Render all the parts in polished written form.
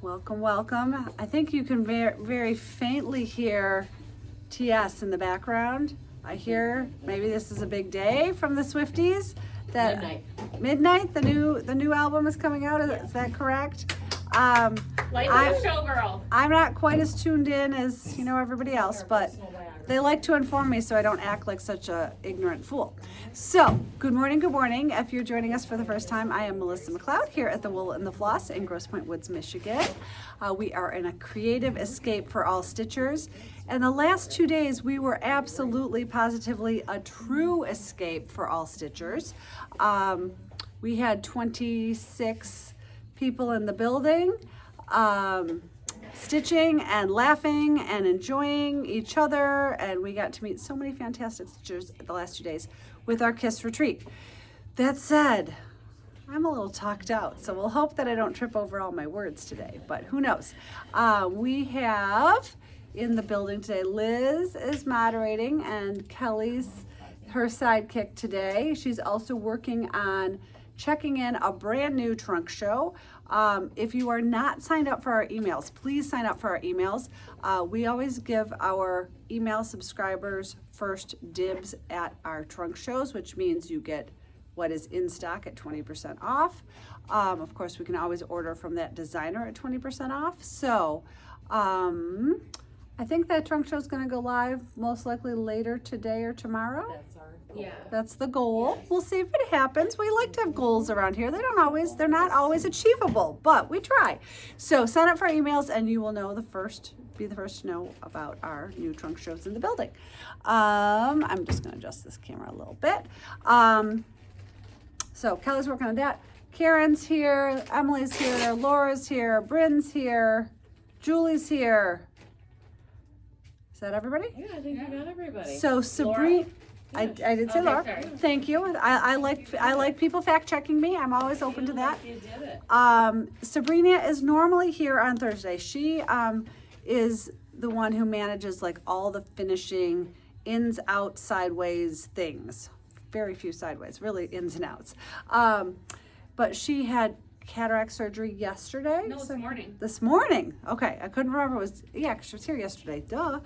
Welcome, welcome. I think you can very faintly hear TS in the background. I hear maybe this is a big day from the Swifties. That Midnight, the new album is coming out. Is that correct? Like a showgirl. I'm not quite as tuned in as everybody else, but they like to inform me so I don't act like such a ignorant fool. So, good morning. If you're joining us for the first time, I am Melissa McLeod here at the Wool and the Floss in Grosse Pointe Woods, Michigan. We are in a creative escape for all stitchers. And the last 2 days, we were absolutely, positively a true escape for all stitchers. We had 26 people in the building. Stitching and laughing and enjoying each other, and we got to meet so many fantastic stitchers the last 2 days with our KISS retreat. That said, I'm a little talked out, so we'll hope that I don't trip over all my words today, but who knows. We have in the building today, Liz is moderating and Kelly's her sidekick today. She's also working on checking in a brand new trunk show. If you are not signed up for our emails, please sign up for our emails. We always give our email subscribers first dibs at our trunk shows, which means you get what is in stock at 20% off. Of course, we can always order from that designer at 20% off. So I think that trunk show is going to go live most likely later today or tomorrow. That's our goal. Yeah. That's the goal. Yes. We'll see if it happens. We like to have goals around here. They're not always achievable, but we try. So sign up for our emails and you will be the first to know about our new trunk shows in the building. I'm just going to adjust this camera a little bit. So Kelly's working on that. Karen's here, Emily's here, Laura's here, Bryn's here, Julie's here. Is that everybody? Yeah, I think we got everybody. So Sabrina, I did say Okay, Laura. sorry. Thank you. I like people fact checking me. I'm always open to that. You did it. Sabrina is normally here on Thursday. She is the one who manages like all the finishing ins, outs, sideways things. Very few sideways, really ins and outs. But she had cataract surgery yesterday. No, this morning. This morning. Okay, I couldn't remember. Because she was here yesterday. Duh.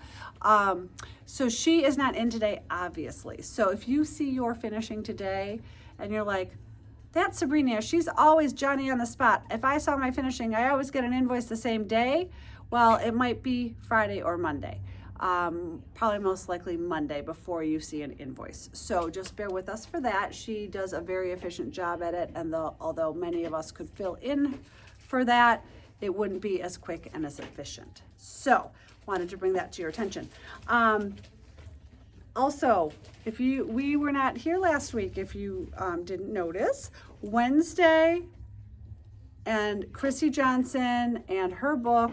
So she is not in today, obviously. So if you see your finishing today and you're like, that's Sabrina, she's always Johnny on the spot. If I saw my finishing, I always get an invoice the same day. Well, it might be Friday or Monday. Probably most likely Monday before you see an invoice. So just bear with us for that. She does a very efficient job at it, and although many of us could fill in for that, it wouldn't be as quick and as efficient. So wanted to bring that to your attention. Also, we were not here last week, if you didn't notice, Wednesday and Chrissy Johnson and her book,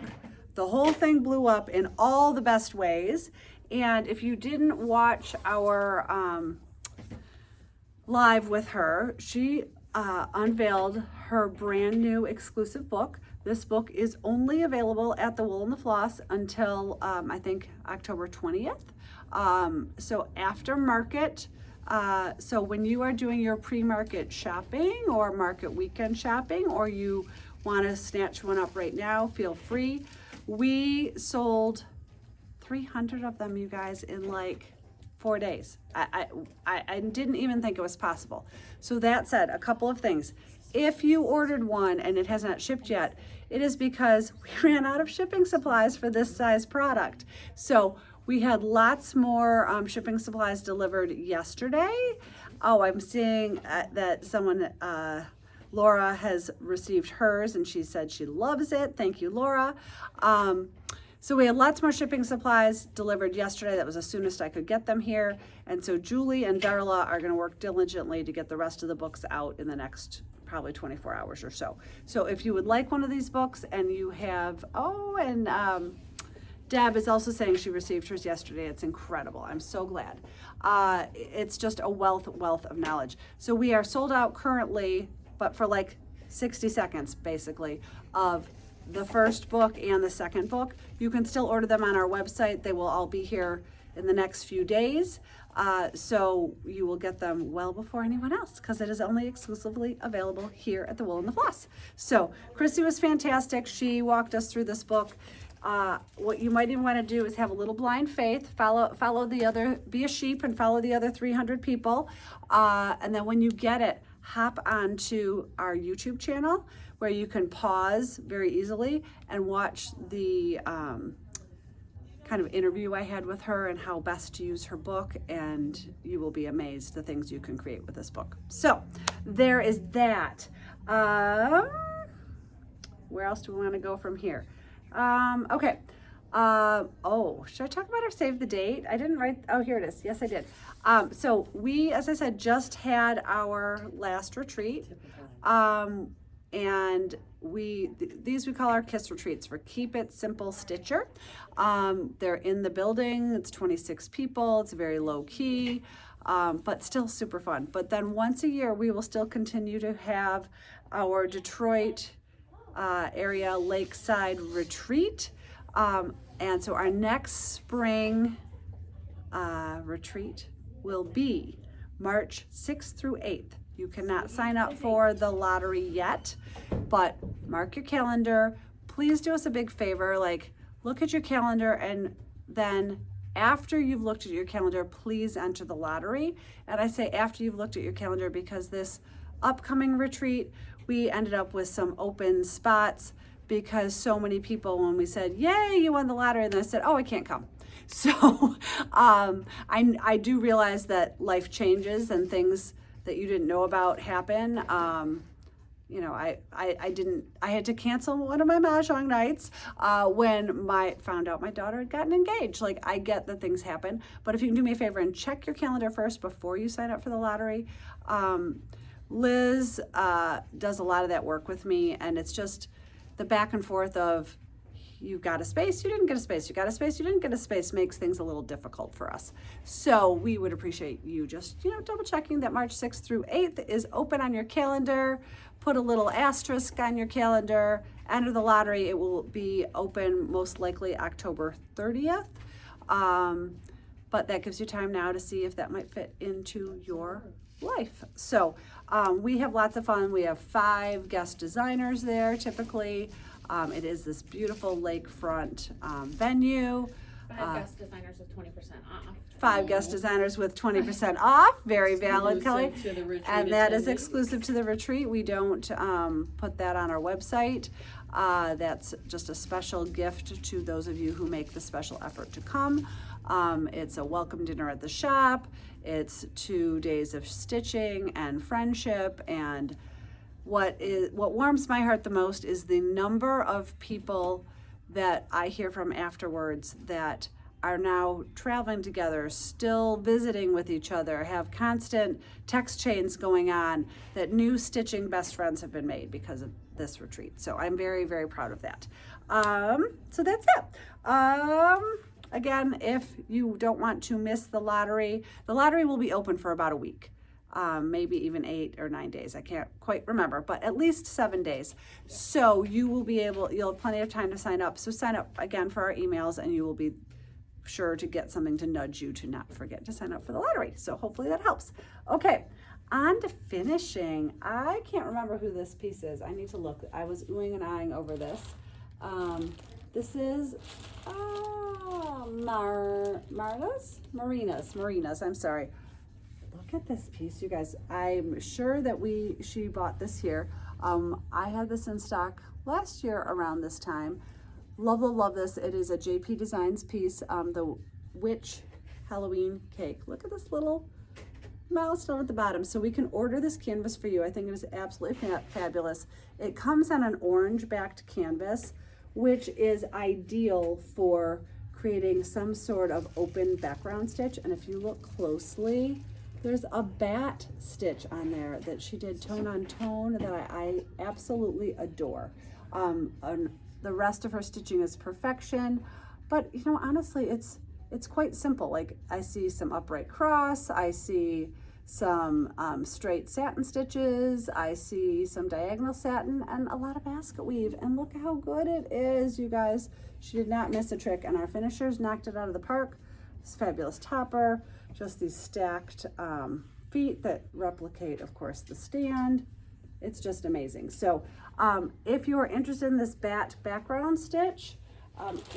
the whole thing blew up in all the best ways. And if you didn't watch our live with her, she unveiled her brand new exclusive book. This book is only available at the Wool and the Floss until I think October 20th. So after market, so when you are doing your pre-market shopping or market weekend shopping, or you want to snatch one up right now, feel free. We sold 300 of them, you guys, in like 4 days. I didn't even think it was possible. So that said, a couple of things. If you ordered one and it has not shipped yet, it is because we ran out of shipping supplies for this size product. So we had lots more shipping supplies delivered yesterday. Oh, I'm seeing that someone, Laura, has received hers and she said she loves it. Thank you, Laura. So we had lots more shipping supplies delivered yesterday. That was the soonest I could get them here. And so Julie and Darla are going to work diligently to get the rest of the books out in the next probably 24 hours or so. So if you would like one of these books and you have, Deb is also saying she received hers yesterday. It's incredible. I'm so glad. It's just a wealth of knowledge. So we are sold out currently, but for like 60 seconds basically, of the first book and the second book. You can still order them on our website. They will all be here in the next few days. So you will get them well before anyone else because it is only exclusively available here at the Wool and the Floss. So Chrissy was fantastic. She walked us through this book. What you might even want to do is have a little blind faith, follow the other, be a sheep and follow the other 300 people. And then when you get it, hop onto our YouTube channel where you can pause very easily and watch the kind of interview I had with her and how best to use her book, and you will be amazed the things you can create with this book. So there is that. Where else do we want to go from here? Okay. Should I talk about our save the date? I didn't write, oh, here it is. Yes, I did. So we, as I said, just had our last retreat. And these we call our KISS retreats for Keep It Simple Stitcher. They're in the building. It's 26 people. It's very low key, but still super fun. But then once a year, we will still continue to have our Detroit area lakeside retreat. And so our next spring retreat will be March 6th through 8th. You cannot sign up for the lottery yet, but mark your calendar. Please do us a big favor, like look at your calendar, and then after you've looked at your calendar, please enter the lottery. And I say after you've looked at your calendar because this upcoming retreat, we ended up with some open spots because so many people, when we said, yay, you won the lottery, and then I said, oh, I can't come. So I do realize that life changes and things that you didn't know about happen. I had to cancel one of my mahjong nights when found out my daughter had gotten engaged. Like, I get that things happen, but if you can do me a favor and check your calendar first before you sign up for the lottery. Liz does a lot of that work with me, and it's just the back and forth of you got a space, you didn't get a space, you got a space, you didn't get a space makes things a little difficult for us. So we would appreciate you just, double checking that March 6th through 8th is open on your calendar. Put a little asterisk on your calendar, enter the lottery. It will be open most likely October 30th. But that gives you time now to see if that might fit into your life. So we have lots of fun. We have 5 guest designers there typically. It is this beautiful lakefront venue. 5 guest designers with 20% off. 5 guest designers with 20% off. Very valid, Kelly. And that is exclusive to the retreat. We don't put that on our website. That's just a special gift to those of you who make the special effort to come. It's a welcome dinner at the shop. It's 2 days of stitching and friendship, and what warms my heart the most is the number of people that I hear from afterwards that are now traveling together, still visiting with each other, have constant text chains going on, that new stitching best friends have been made because of this retreat. So I'm very, very proud of that. So that's it. Again, if you don't want to miss the lottery will be open for about a week. Maybe even 8 or 9 days. I can't quite remember, but at least 7 days. So you'll have plenty of time to sign up. So sign up again for our emails and you will be sure to get something to nudge you to not forget to sign up for the lottery. So hopefully that helps. Okay, on to finishing. I can't remember who this piece is. I need to look. I was oohing and ahhing over this. This is Marina's, I'm sorry. Look at this piece, you guys. I'm sure that she bought this here. I had this in stock last year around this time. Love this. It is a JP Designs piece, the Witch Halloween cake. Look at this little milestone at the bottom. So we can order this canvas for you. I think it is absolutely fabulous. It comes on an orange backed canvas, which is ideal for creating some sort of open background stitch. And if you look closely, there's a bat stitch on there that she did tone on tone that I absolutely adore. The rest of her stitching is perfection, but honestly, it's quite simple. Like, I see some upright cross, I see some straight satin stitches, I see some diagonal satin, and a lot of basket weave. And look how good it is, you guys. She did not miss a trick, and our finishers knocked it out of the park. This fabulous topper, just these stacked feet that replicate, of course, the stand. It's just amazing. So if you are interested in this bat background stitch,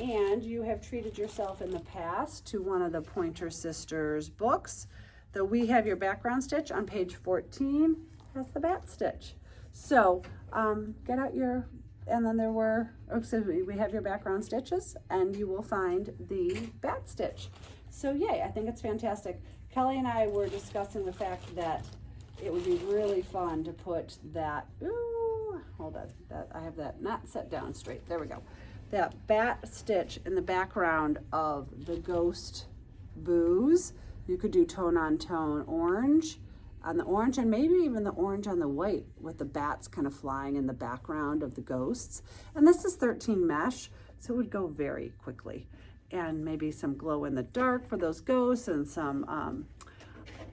and you have treated yourself in the past to one of the Pointer Sisters books, the We Have Your Background Stitch on page 14 has the bat stitch. So get out your, and then there were, We Have Your Background Stitches, and you will find the bat stitch. So yay, I think it's fantastic. Kelly and I were discussing the fact that it would be really fun to put that, ooh, hold on, that I have that not set down straight. There we go. That bat stitch in the background of the ghost boos. You could do tone on tone orange on the orange, and maybe even the orange on the white with the bats kind of flying in the background of the ghosts. And this is 13 mesh, so it would go very quickly. And maybe some glow in the dark for those ghosts, and some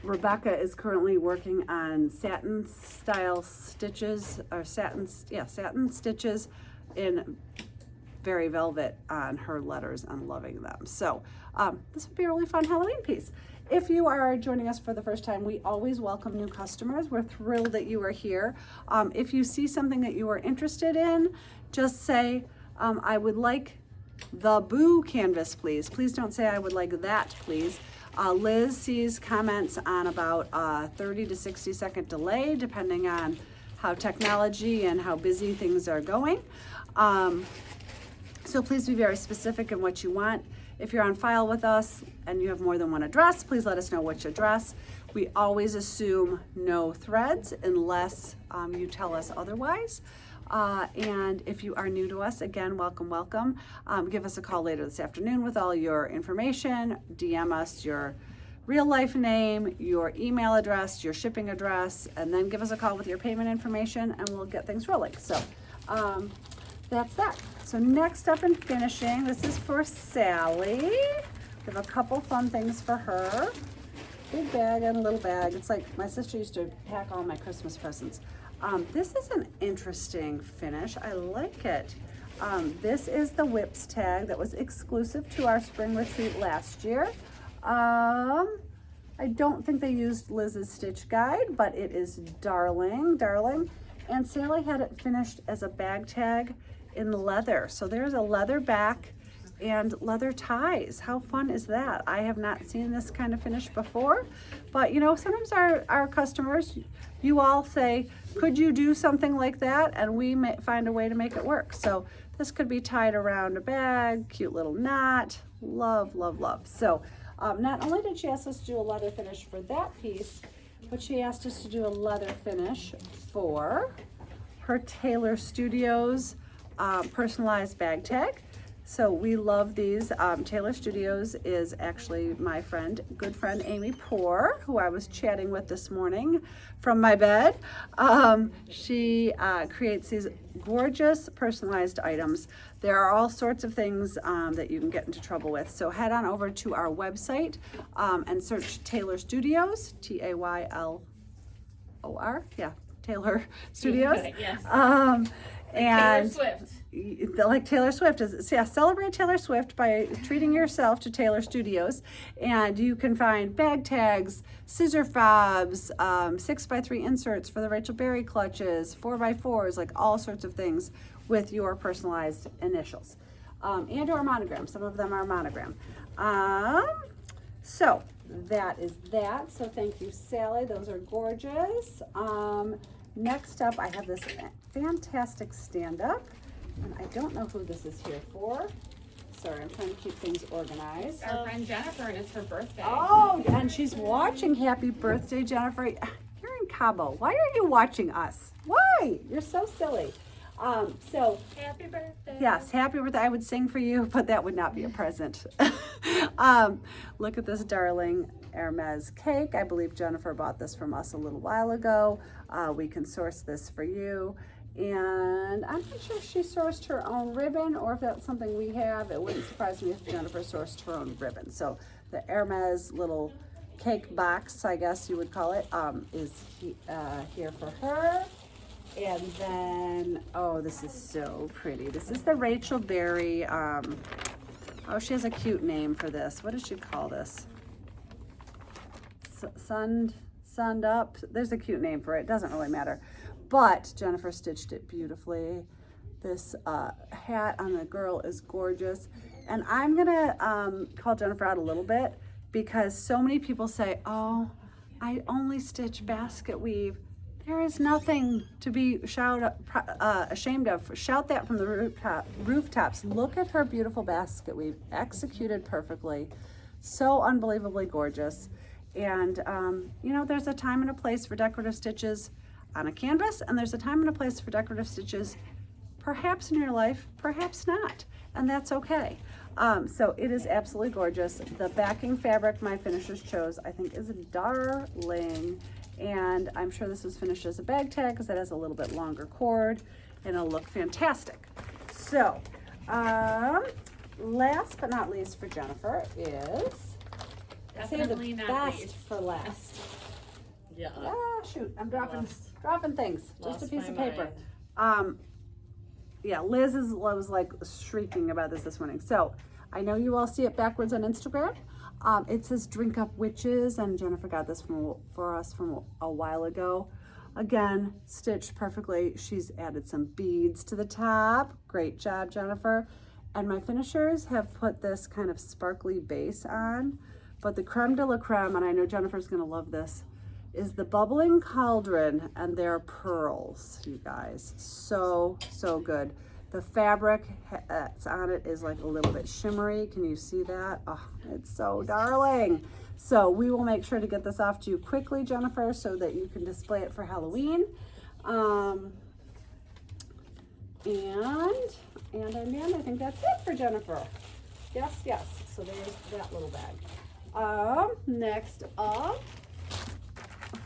Rebecca is currently working on satin style stitches, or satin stitches in very velvet on her letters. I'm loving them. So this would be a really fun Halloween piece. If you are joining us for the first time, we always welcome new customers. We're thrilled that you are here. If you see something that you are interested in, just say, I would like the boo canvas, please. Please don't say I would like that, please. Liz sees comments on about 30 to 60 second delay, depending on how technology and how busy things are going. So please be very specific in what you want. If you're on file with us and you have more than one address, please let us know which address. We always assume no threads unless you tell us otherwise. And if you are new to us, again, welcome, welcome. Give us a call later this afternoon with all your information. DM us your real life name, your email address, your shipping address, and then give us a call with your payment information and we'll get things rolling. So that's that. So next up in finishing, this is for Sally. We have a couple fun things for her. Big bag and a little bag. It's like my sister used to pack all my Christmas presents. This is an interesting finish. I like it. This is the Whips tag that was exclusive to our spring retreat last year. I don't think they used Liz's stitch guide, but it is darling, darling. And Sally had it finished as a bag tag in leather. So there's a leather back and leather ties. How fun is that? I have not seen this kind of finish before, but you know, sometimes our customers, you all say, could you do something like that? And we may find a way to make it work. So this could be tied around a bag, cute little knot. Love, love, love. So not only did she ask us to do a leather finish for that piece, but she asked us to do a leather finish for her Taylor Studios personalized bag tag. So we love these. Taylor Studios is actually my friend, good friend Amy Poor, who I was chatting with this morning from my bed. She creates these gorgeous personalized items. There are all sorts of things that you can get into trouble with. So head on over to our website and search Taylor Studios, Taylor, yeah, Taylor Studios. Yes. And Taylor Swift. Like Taylor Swift is, yeah, celebrate Taylor Swift by treating yourself to Taylor Studios. And you can find bag tags, scissor fobs, 6x3 inserts for the Rachel Berry clutches, 4x4s, like all sorts of things with your personalized initials and or monogram. Some of them are monogram. So that is that. So thank you, Sally. Those are gorgeous. Next up, I have this fantastic stand-up, and I don't know who this is here for. Sorry, I'm trying to keep things organized. Our friend Jennifer, and it's her birthday. Oh, and she's watching. Happy birthday, Jennifer. You're in Cabo. Why are you watching us? Why? You're so silly. So Happy birthday. yes, happy birthday. I would sing for you, but that would not be a present. Look at this darling Hermes cake. I believe Jennifer bought this from us a little while ago. We can source this for you. And I'm not sure if she sourced her own ribbon or if that's something we have. It wouldn't surprise me if Jennifer sourced her own ribbon. So the Hermes little cake box, I guess you would call it, is here for her. And then, oh, this is so pretty. This is the Rachel Berry, oh, she has a cute name for this. What does she call this? sunned up. There's a cute name for it. Doesn't really matter. But Jennifer stitched it beautifully. This hat on the girl is gorgeous. And I'm gonna call Jennifer out a little bit because so many people say, oh, I only stitch basket weave. There is nothing to be ashamed of. Shout that from the rooftops. Look at her beautiful basket weave, executed perfectly. So unbelievably gorgeous. And you know, there's a time and a place for decorative stitches on a canvas, and there's a time and a place for decorative stitches perhaps in your life, perhaps not, and that's okay. So it is absolutely gorgeous. The backing fabric my finishers chose, I think, is darling, and I'm sure this was finished as a bag tag because it has a little bit longer cord and it'll look fantastic. So last but not least for Jennifer is Definitely save the not best least. for last. Yeah. Ah, shoot, I'm dropping things. Just a Lost piece of my paper. mind. Yeah, Liz was like shrieking about this morning. So I know you all see it backwards on Instagram. It says "Drink Up Witches," and Jennifer got this for us from a while ago. Again, stitched perfectly. She's added some beads to the top. Great job, Jennifer. And my finishers have put this kind of sparkly base on. But the creme de la creme, and I know Jennifer's gonna love this, is the bubbling cauldron and their pearls, you guys. So good. The fabric that's on it is like a little bit shimmery. Can you see that? Oh, it's so darling. So we will make sure to get this off to you quickly, Jennifer, so that you can display it for Halloween. And I think that's it for Jennifer. Yes. So there's that little bag. Next up,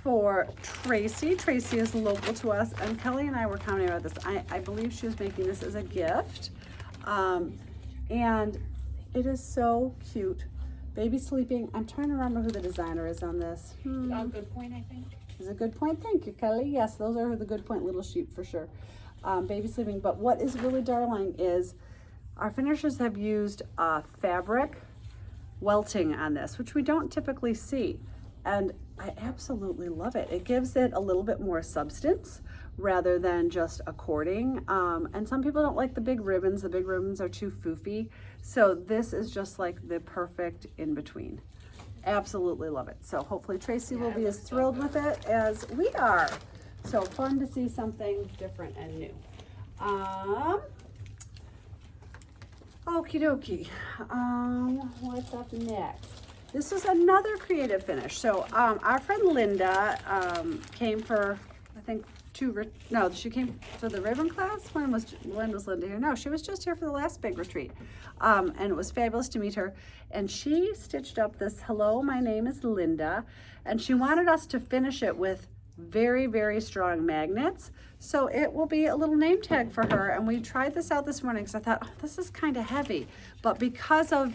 for Tracy. Tracy is local to us, and Kelly and I were commenting about this. I believe she was making this as a gift. And it is so cute. Baby sleeping. I'm trying to remember who the designer is on this. Good point, I think. Is a Good Point. Thank you, Kelly. Yes, those are the Good Point little sheep for sure. Baby sleeping. But what is really darling is our finishers have used fabric welting on this, which we don't typically see. And I absolutely love it. It gives it a little bit more substance rather than just a cording. And some people don't like the big ribbons. The big ribbons are too foofy. So this is just like the perfect in between. Absolutely love it. So hopefully Tracy will be as thrilled with it as we are. So fun to see something different and new. Okie dokie. What's up next? This is another creative finish. So our friend Linda came for, I think, she came for the ribbon class. When was Linda here? No, she was just here for the last big retreat. And it was fabulous to meet her. And she stitched up this "Hello, my name is Linda," and she wanted us to finish it with very, very strong magnets. So it will be a little name tag for her. And we tried this out this morning because I thought, oh, this is kind of heavy. But because of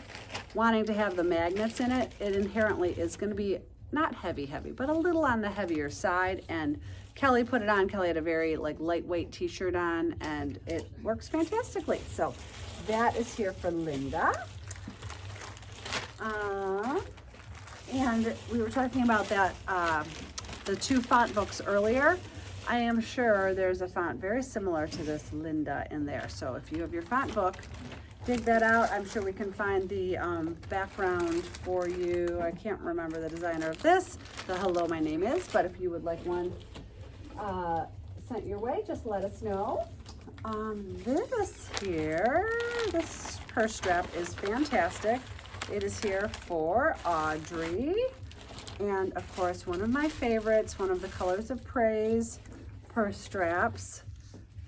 wanting to have the magnets in it, it inherently is going to be not heavy, but a little on the heavier side. And Kelly put it on. Kelly had a very lightweight t-shirt on, and it works fantastically. So that is here for Linda. And we were talking about that, the two font books earlier. I am sure there's a font very similar to this Linda in there. So if you have your font book, dig that out. I'm sure we can find the background for you. I can't remember the designer of this, the "Hello, my name is," but if you would like one sent your way, just let us know. This purse strap is fantastic. It is here for Audrey. And of course, one of my favorites, one of the colors of praise purse straps.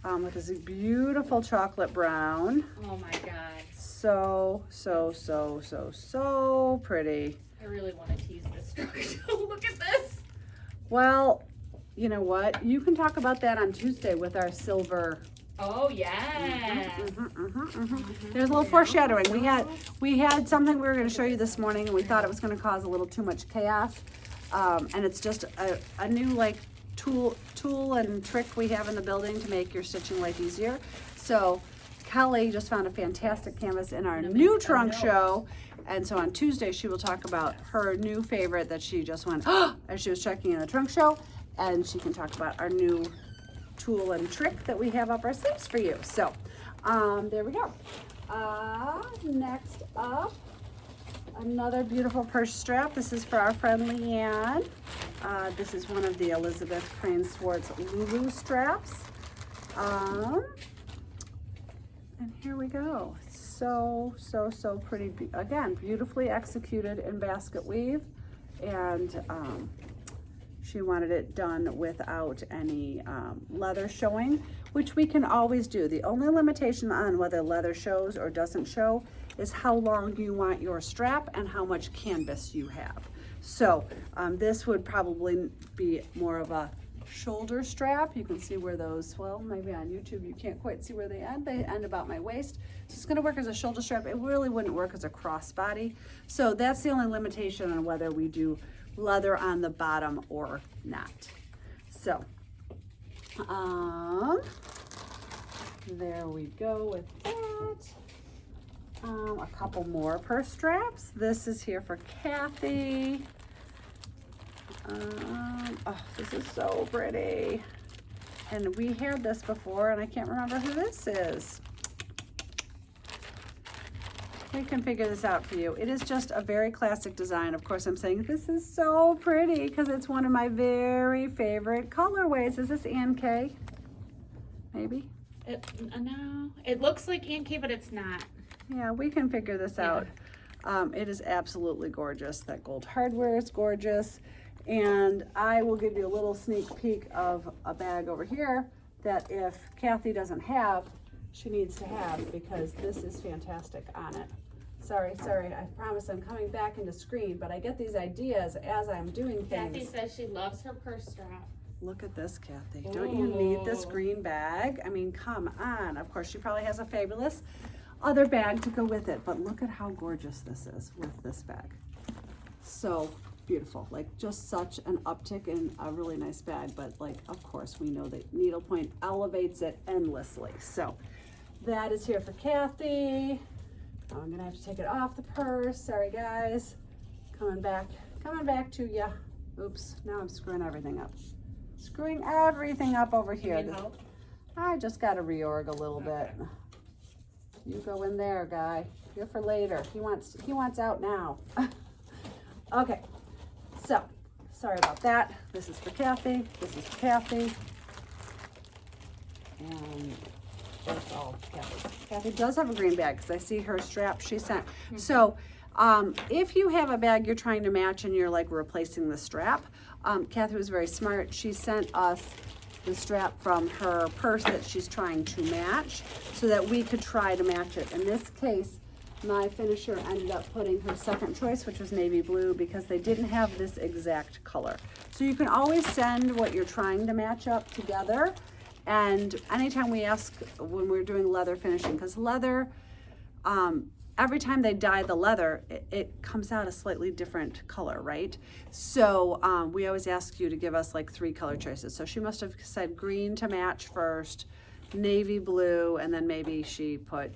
With this beautiful chocolate brown. Oh my god. So pretty. I really want to tease this structure. Look at this. Well, you know what? You can talk about that on Tuesday with our silver. Oh yes. There's a little foreshadowing. We had something we were going to show you this morning, and we thought it was going to cause a little too much chaos. And it's just a new tool and trick we have in the building to make your stitching life easier. So Kelly just found a fantastic canvas in our Gonna new make a trunk note. show. And so on Tuesday, she will talk about her new favorite that she just went, as she was checking in the trunk show. And she can talk about our new tool and trick that we have up our sleeves for you. So there we go. Next up, another beautiful purse strap. This is for our friend Leanne. This is one of the Elizabeth Crane Swartz Lulu straps. And here we go. So pretty. Again, beautifully executed in basket weave. And she wanted it done without any leather showing, which we can always do. The only limitation on whether leather shows or doesn't show is how long you want your strap and how much canvas you have. So this would probably be more of a shoulder strap. You can see where those, well, maybe on YouTube you can't quite see where they end. They end about my waist. So it's going to work as a shoulder strap. It really wouldn't work as a crossbody. So that's the only limitation on whether we do leather on the bottom or not. So there we go with that. A couple more purse straps. This is here for Kathy. Oh, this is so pretty. And we had this before, and I can't remember who this is. We can figure this out for you. It is just a very classic design. Of course, I'm saying this is so pretty because it's one of my very favorite colorways. Is this Ann K? Maybe? No, it looks like Ann K, but it's not. Yeah, we can figure this out. It is absolutely gorgeous. That gold hardware is gorgeous. And I will give you a little sneak peek of a bag over here that if Kathy doesn't have, she needs to have, because this is fantastic on it. Sorry, I promise I'm coming back into screen, but I get these ideas as I'm doing things. Kathy says she loves her purse strap. Look at this, Kathy. Don't you need this green bag? I mean, come on. Of course, she probably has a fabulous other bag to go with it, but look at how gorgeous this is with this bag. So beautiful, like just such an uptick in a really nice bag, but like, of course, we know that Needlepoint elevates it endlessly. So that is here for Kathy. I'm gonna have to take it off the purse. Sorry, guys. Coming back to ya. Oops, now I'm screwing everything up. Screwing everything up over here. Need help? I just gotta reorg a little bit. You go in there, guy. You're for later. He wants out now. Okay, so sorry about that. This is for Kathy. This is for Kathy. And that's all Kathy. Kathy does have a green bag because I see her strap she sent. So if you have a bag you're trying to match and you're like replacing the strap, Kathy was very smart. She sent us the strap from her purse that she's trying to match so that we could try to match it. In this case, my finisher ended up putting her second choice, which was navy blue, because they didn't have this exact color. So you can always send what you're trying to match up together. And anytime we ask when we're doing leather finishing, because leather, every time they dye the leather, it comes out a slightly different color, right? So we always ask you to give us like 3 color choices. So she must have said green to match first, navy blue, and then maybe she put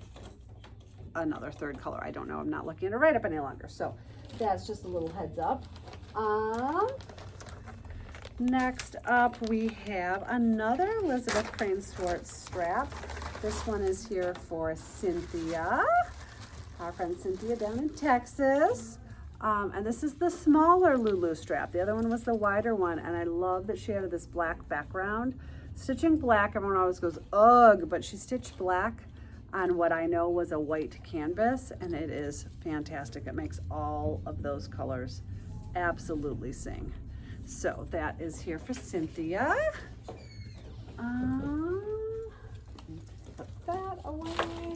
another 3rd color. I don't know. I'm not looking at it right up any longer. So that's just a little heads up. Next up, we have another Elizabeth Crane Swartz strap. This one is here for Cynthia, our friend Cynthia down in Texas. And this is the smaller Lulu strap. The other one was the wider one, and I love that she had this black background. Stitching black, everyone always goes, ugh, but she stitched black on what I know was a white canvas, and it is fantastic. It makes all of those colors absolutely sing. So that is here for Cynthia. Put that away.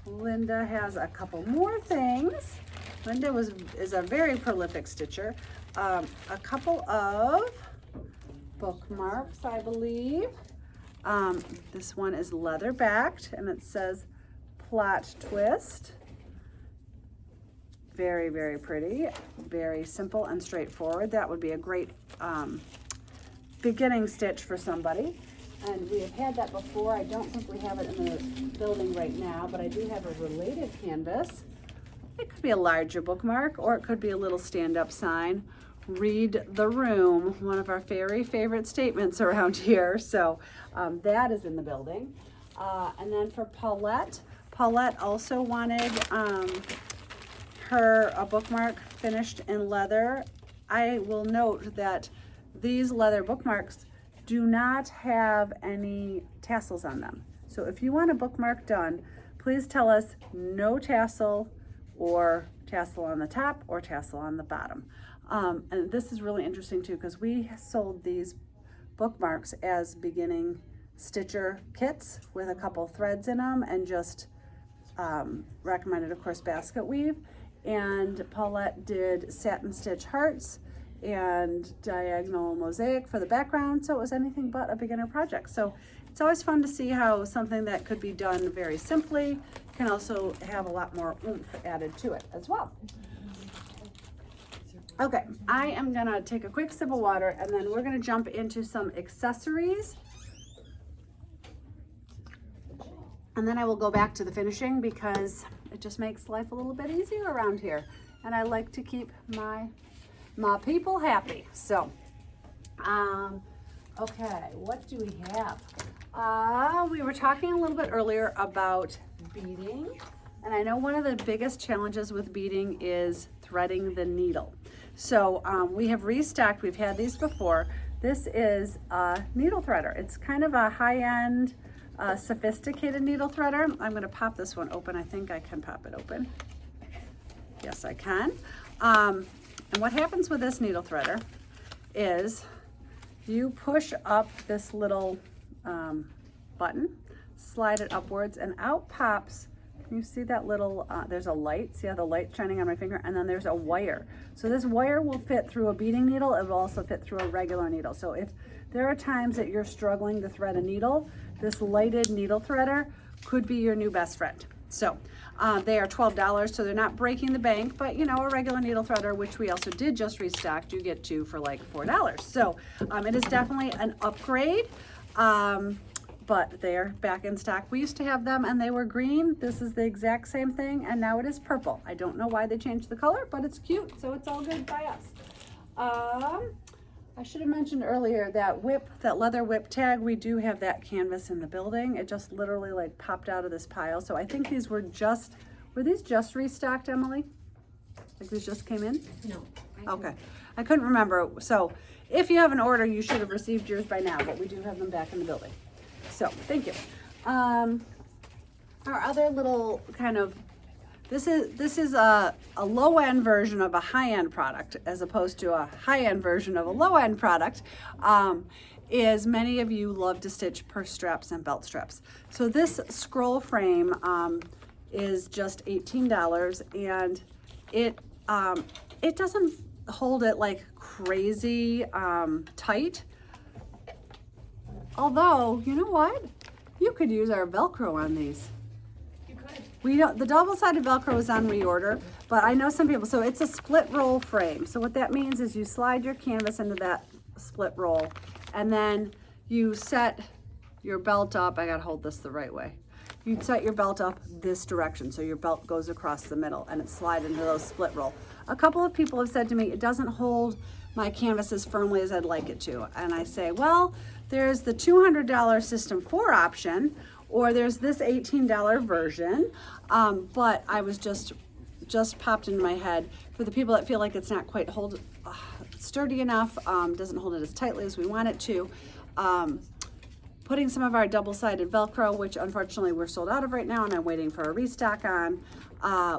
Linda has a couple more things. Linda is a very prolific stitcher. A couple of bookmarks, I believe. This one is leather backed, and it says plot twist. Very, very pretty, very simple and straightforward. That would be a great beginning stitch for somebody. And we have had that before. I don't think we have it in the building right now, but I do have a related canvas. It could be a larger bookmark, or it could be a little stand-up sign. Read the room, one of our very favorite statements around here. So that is in the building. And then for Paulette, Paulette also wanted a bookmark finished in leather. I will note that these leather bookmarks do not have any tassels on them. So if you want a bookmark done, please tell us no tassel, or tassel on the top or tassel on the bottom. And this is really interesting too, because we sold these bookmarks as beginning stitcher kits with a couple threads in them, and just recommended, of course, basket weave. And Paulette did satin stitch hearts and diagonal mosaic for the background, so it was anything but a beginner project. So it's always fun to see how something that could be done very simply can also have a lot more oomph added to it as well. Okay, I am gonna take a quick sip of water, and then we're gonna jump into some accessories. And then I will go back to the finishing, because it just makes life a little bit easier around here. And I like to keep my people happy. So, okay, what do we have? We were talking a little bit earlier about beading. And I know one of the biggest challenges with beading is threading the needle. So we have restocked, we've had these before. This is a needle threader. It's kind of a high-end, sophisticated needle threader. I'm gonna pop this one open. I think I can pop it open. Yes, I can. And what happens with this needle threader is you push up this little button, slide it upwards, and out pops, you see that little, there's a light, see how the light's shining on my finger, and then there's a wire. So this wire will fit through a beading needle, it will also fit through a regular needle. So if there are times that you're struggling to thread a needle, this lighted needle threader could be your new best friend. So they are $12, so they're not breaking the bank, but you know, a regular needle threader, which we also did just restock, you get two for like $4. So it is definitely an upgrade, but they're back in stock. We used to have them and they were green. This is the exact same thing, and now it is purple. I don't know why they changed the color, but it's cute, so it's all good by us. I should have mentioned earlier that leather whip tag, we do have that canvas in the building. It just literally like popped out of this pile. So I think these were these just restocked, Emily? Like these just came in? No. Okay, I couldn't remember. So if you have an order, you should have received yours by now, but we do have them back in the building. So thank you. Our other little kind of, this is a low-end version of a high-end product, as opposed to a high-end version of a low-end product, is many of you love to stitch purse straps and belt straps. So this scroll frame is just $18, and it doesn't hold it like crazy tight. Although, you know what? You could use our Velcro on these. The double-sided Velcro is on reorder, but I know some people, so it's a split roll frame. So what that means is you slide your canvas into that split roll, and then you set your belt up. I gotta hold this the right way. You set your belt up this direction, so your belt goes across the middle, and it slides into those split roll. A couple of people have said to me, it doesn't hold my canvas as firmly as I'd like it to. And I say, well, there's the $200 System 4 option, or there's this $18 version, but I was just popped into my head for the people that feel like it's not quite sturdy enough, doesn't hold it as tightly as we want it to. Putting some of our double-sided Velcro, which unfortunately we're sold out of right now and I'm waiting for a restock on,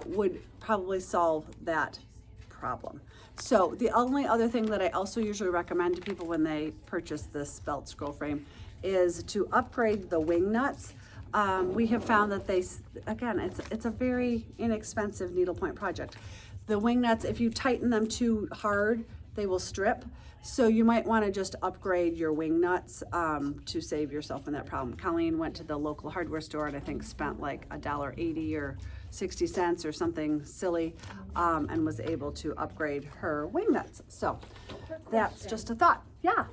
would probably solve that problem. So the only other thing that I also usually recommend to people when they purchase this belt scroll frame is to upgrade the wing nuts. We have found that again, it's a very inexpensive needlepoint project. The wing nuts, if you tighten them too hard, they will strip. So you might want to just upgrade your wing nuts to save yourself in that problem. Colleen went to the local hardware store and I think spent like $1.80 or 60 cents or something silly, and was able to upgrade her wing nuts. So that's just a thought. Yeah.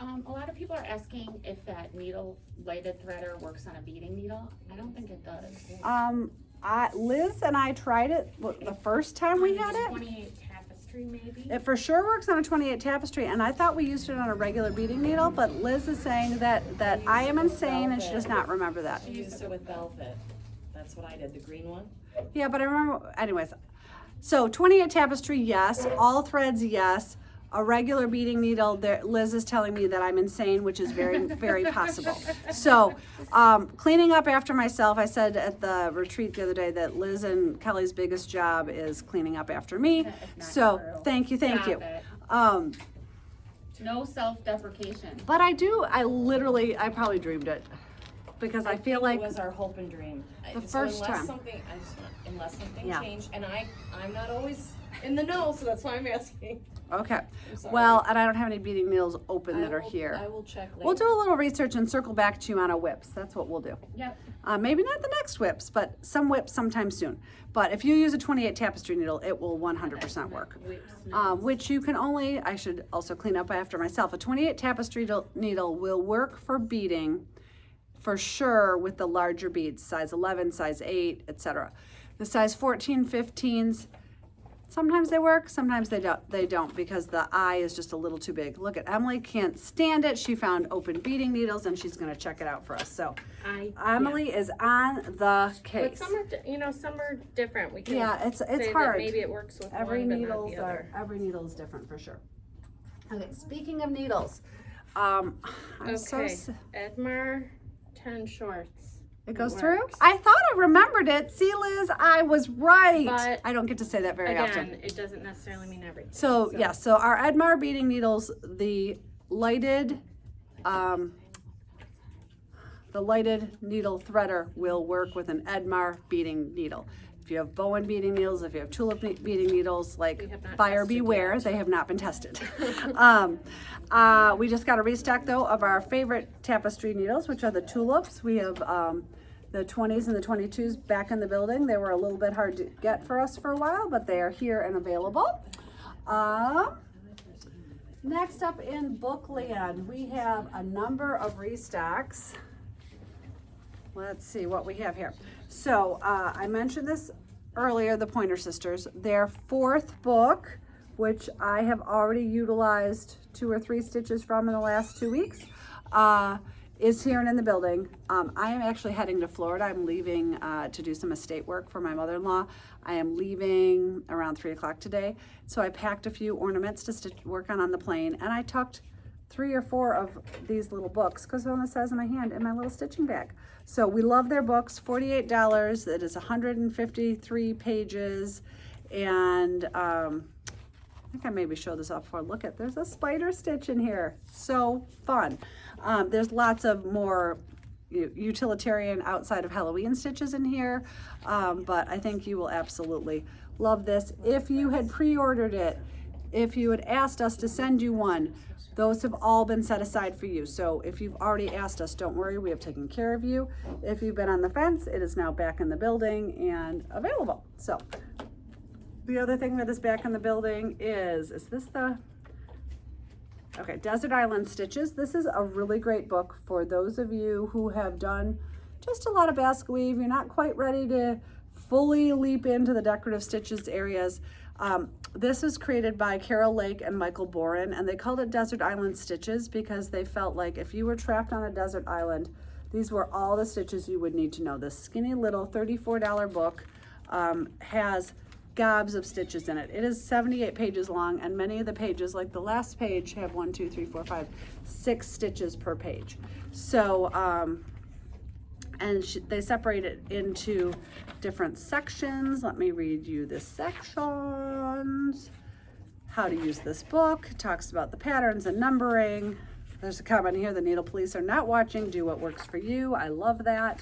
A lot of people are asking if that needle lighted threader works on a beading needle. I don't think it does. Liz and I tried it the first time we had it. 28 tapestry maybe. It for sure works on a 28 tapestry, and I thought we used it on a regular beading needle, but Liz is saying that I am insane and she does not remember that. I used it with velvet. That's what I did, the green one. Yeah, but I remember, anyways. So 28 tapestry, yes. All threads, yes. A regular beading needle, Liz is telling me that I'm insane, which is very, very possible. So cleaning up after myself, I said at the retreat the other day that Liz and Kelly's biggest job is cleaning up after me. So thank you. Stop it. No self-deprecation. But I probably dreamed it. Because I feel like it was our hope and dream. The first time. Unless something changed, and I'm not always in the know, so that's why I'm asking. Okay. Well, and I don't have any beading needles open that are here. I will check later. We'll do a little research and circle back to you on a whips. That's what we'll do. Yep. Maybe not the next whips, but some whips sometime soon. But if you use a 28 tapestry needle, it will 100% work. Which you can only, I should also clean up after myself. A 28 tapestry needle will work for beading for sure with the larger beads, size 11, size 8, etc. The size 14, 15s, sometimes they work, sometimes they don't because the eye is just a little too big. Look at Emily, can't stand it. She found open beading needles and she's gonna check it out for us. So Emily is on the case. But some are different. We can it's say hard. That maybe it works with every one, but needle not the other. every needle is different for sure. Okay, speaking of needles, I'm Edmar 10 shorts. It goes works. through? I thought I remembered it. See, Liz, I was right. But I don't get to say that very often. Again, it doesn't necessarily mean everything. So our Edmar beading needles, the lighted needle threader will work with an Edmar beading needle. If you have Bowen beading needles, if you have tulip beading needles, like buyer beware, they have not been tested. We just got a restock though of our favorite tapestry needles, which are the tulips. We have the 20s and the 22s back in the building. They were a little bit hard to get for us for a while, but they are here and available. Next up in Bookland, we have a number of restocks. Let's see what we have here. So I mentioned this earlier, the Pointer Sisters. Their fourth book, which I have already utilized 2 or 3 stitches from in the last 2 weeks, is here and in the building. I am actually heading to Florida. I'm leaving to do some estate work for my mother-in-law. I am leaving around 3 o'clock today. So I packed a few ornaments to work on the plane, and I tucked 3 or 4 of these little books, because they're on the size of my hand, in my little stitching bag. So we love their books, $48. It is 153 pages, and I think I maybe showed this off before. Look at, there's a spider stitch in here. So fun. There's lots of more utilitarian outside of Halloween stitches in here, but I think you will absolutely love this. If you had pre-ordered it, if you had asked us to send you one, those have all been set aside for you. So if you've already asked us, don't worry, we have taken care of you. If you've been on the fence, it is now back in the building and available. So the other thing that is back in the building is this the, okay, Desert Island Stitches. This is a really great book for those of you who have done just a lot of basket weave. You're not quite ready to fully leap into the decorative stitches areas. This is created by Carol Lake and Michael Boren, and they called it Desert Island Stitches because they felt like if you were trapped on a desert island, these were all the stitches you would need to know. This skinny little $34 book has gobs of stitches in it. It is 78 pages long, and many of the pages, like the last page, have 1, 2, 3, 4, 5, 6 stitches per page. So, and they separate it into different sections. Let me read you the sections. How to use this book. It talks about the patterns and numbering. There's a comment here, the needle police are not watching, do what works for you. I love that.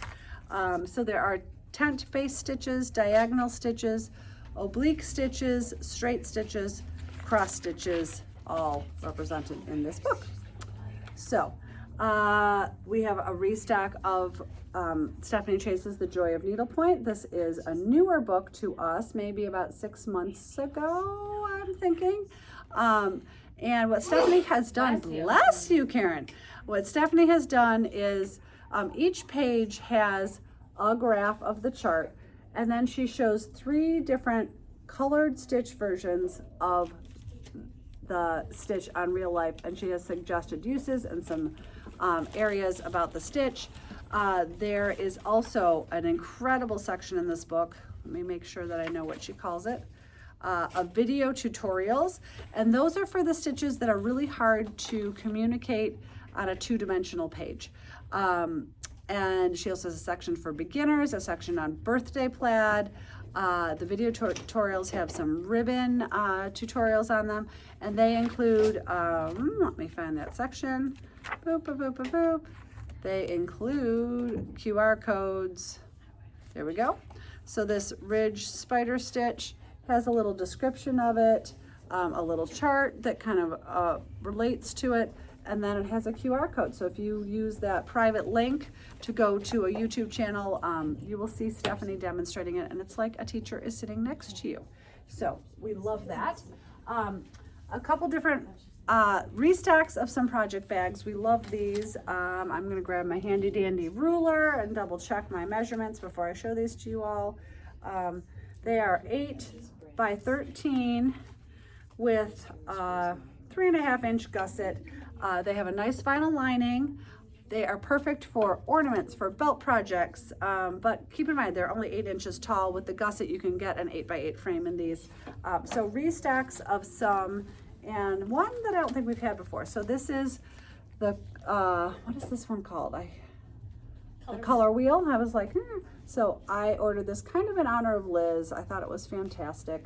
So there are tent-based stitches, diagonal stitches, oblique stitches, straight stitches, cross stitches, all represented in this book. So we have a restock of Stephanie Chase's The Joy of Needlepoint. This is a newer book to us, maybe about 6 months ago, I'm thinking. And what Stephanie has done, bless you, Karen. What Stephanie has done is each page has a graph of the chart, and then she shows 3 different colored stitch versions of the stitch on real life, and she has suggested uses and some areas about the stitch. There is also an incredible section in this book. Let me make sure that I know what she calls it. Of video tutorials, and those are for the stitches that are really hard to communicate on a 2-dimensional page. And she also has a section for beginners, a section on birthday plaid. The video tutorials have some ribbon tutorials on them, and they include, let me find that section. Boop, boop, boop, boop, boop. They include QR codes. There we go. So this ridge spider stitch has a little description of it, a little chart that kind of relates to it, and then it has a QR code. So if you use that private link to go to a YouTube channel, you will see Stephanie demonstrating it, and it's like a teacher is sitting next to you. So we love that. A couple different restocks of some project bags. We love these. I'm gonna grab my handy dandy ruler and double check my measurements before I show these to you all. They are 8 by 13 with 3.5-inch gusset. They have a nice vinyl lining. They are perfect for ornaments, for belt projects, but keep in mind they're only 8 inches tall. With the gusset you can get an 8 by 8 frame in these. So restocks of some, and one that I don't think we've had before. So this is the, what is this one called? The color wheel. I was like, So I ordered this kind of in honor of Liz. I thought it was fantastic.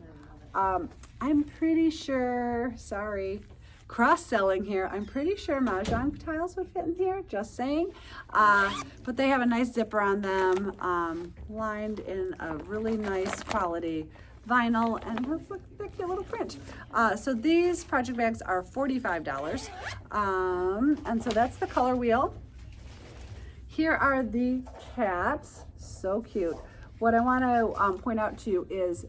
I'm pretty sure, sorry, cross-selling here, I'm pretty sure Mahjong tiles would fit in here, just saying. But they have a nice zipper on them, lined in a really nice quality vinyl, and it has a cute little print. So these project bags are $45. And so that's the color wheel. Here are the cats, so cute. What I want to point out to you is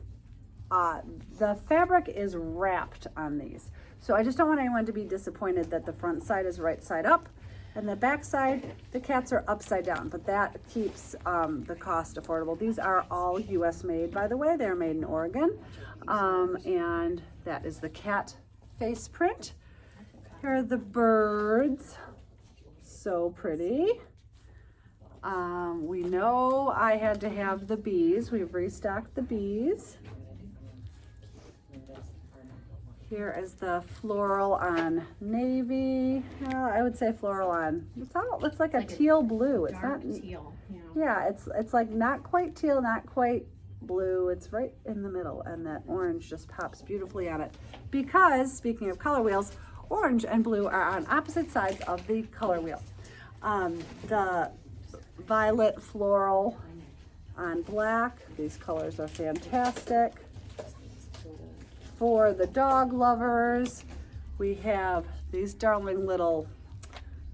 the fabric is wrapped on these. So I just don't want anyone to be disappointed that the front side is right side up and the back side, the cats are upside down, but that keeps the cost affordable. These are all US made, by the way. They're made in Oregon. And that is the cat face print. Here are the birds, so pretty. We know I had to have the bees. We've restocked the bees. Here is the floral on navy. I would say floral on. It's like a teal blue. It's not teal. Yeah, it's like not quite teal, not quite blue. It's right in the middle, and that orange just pops beautifully on it. Because speaking of color wheels, orange and blue are on opposite sides of the color wheel. The violet floral on black. These colors are fantastic. For the dog lovers, we have these darling little,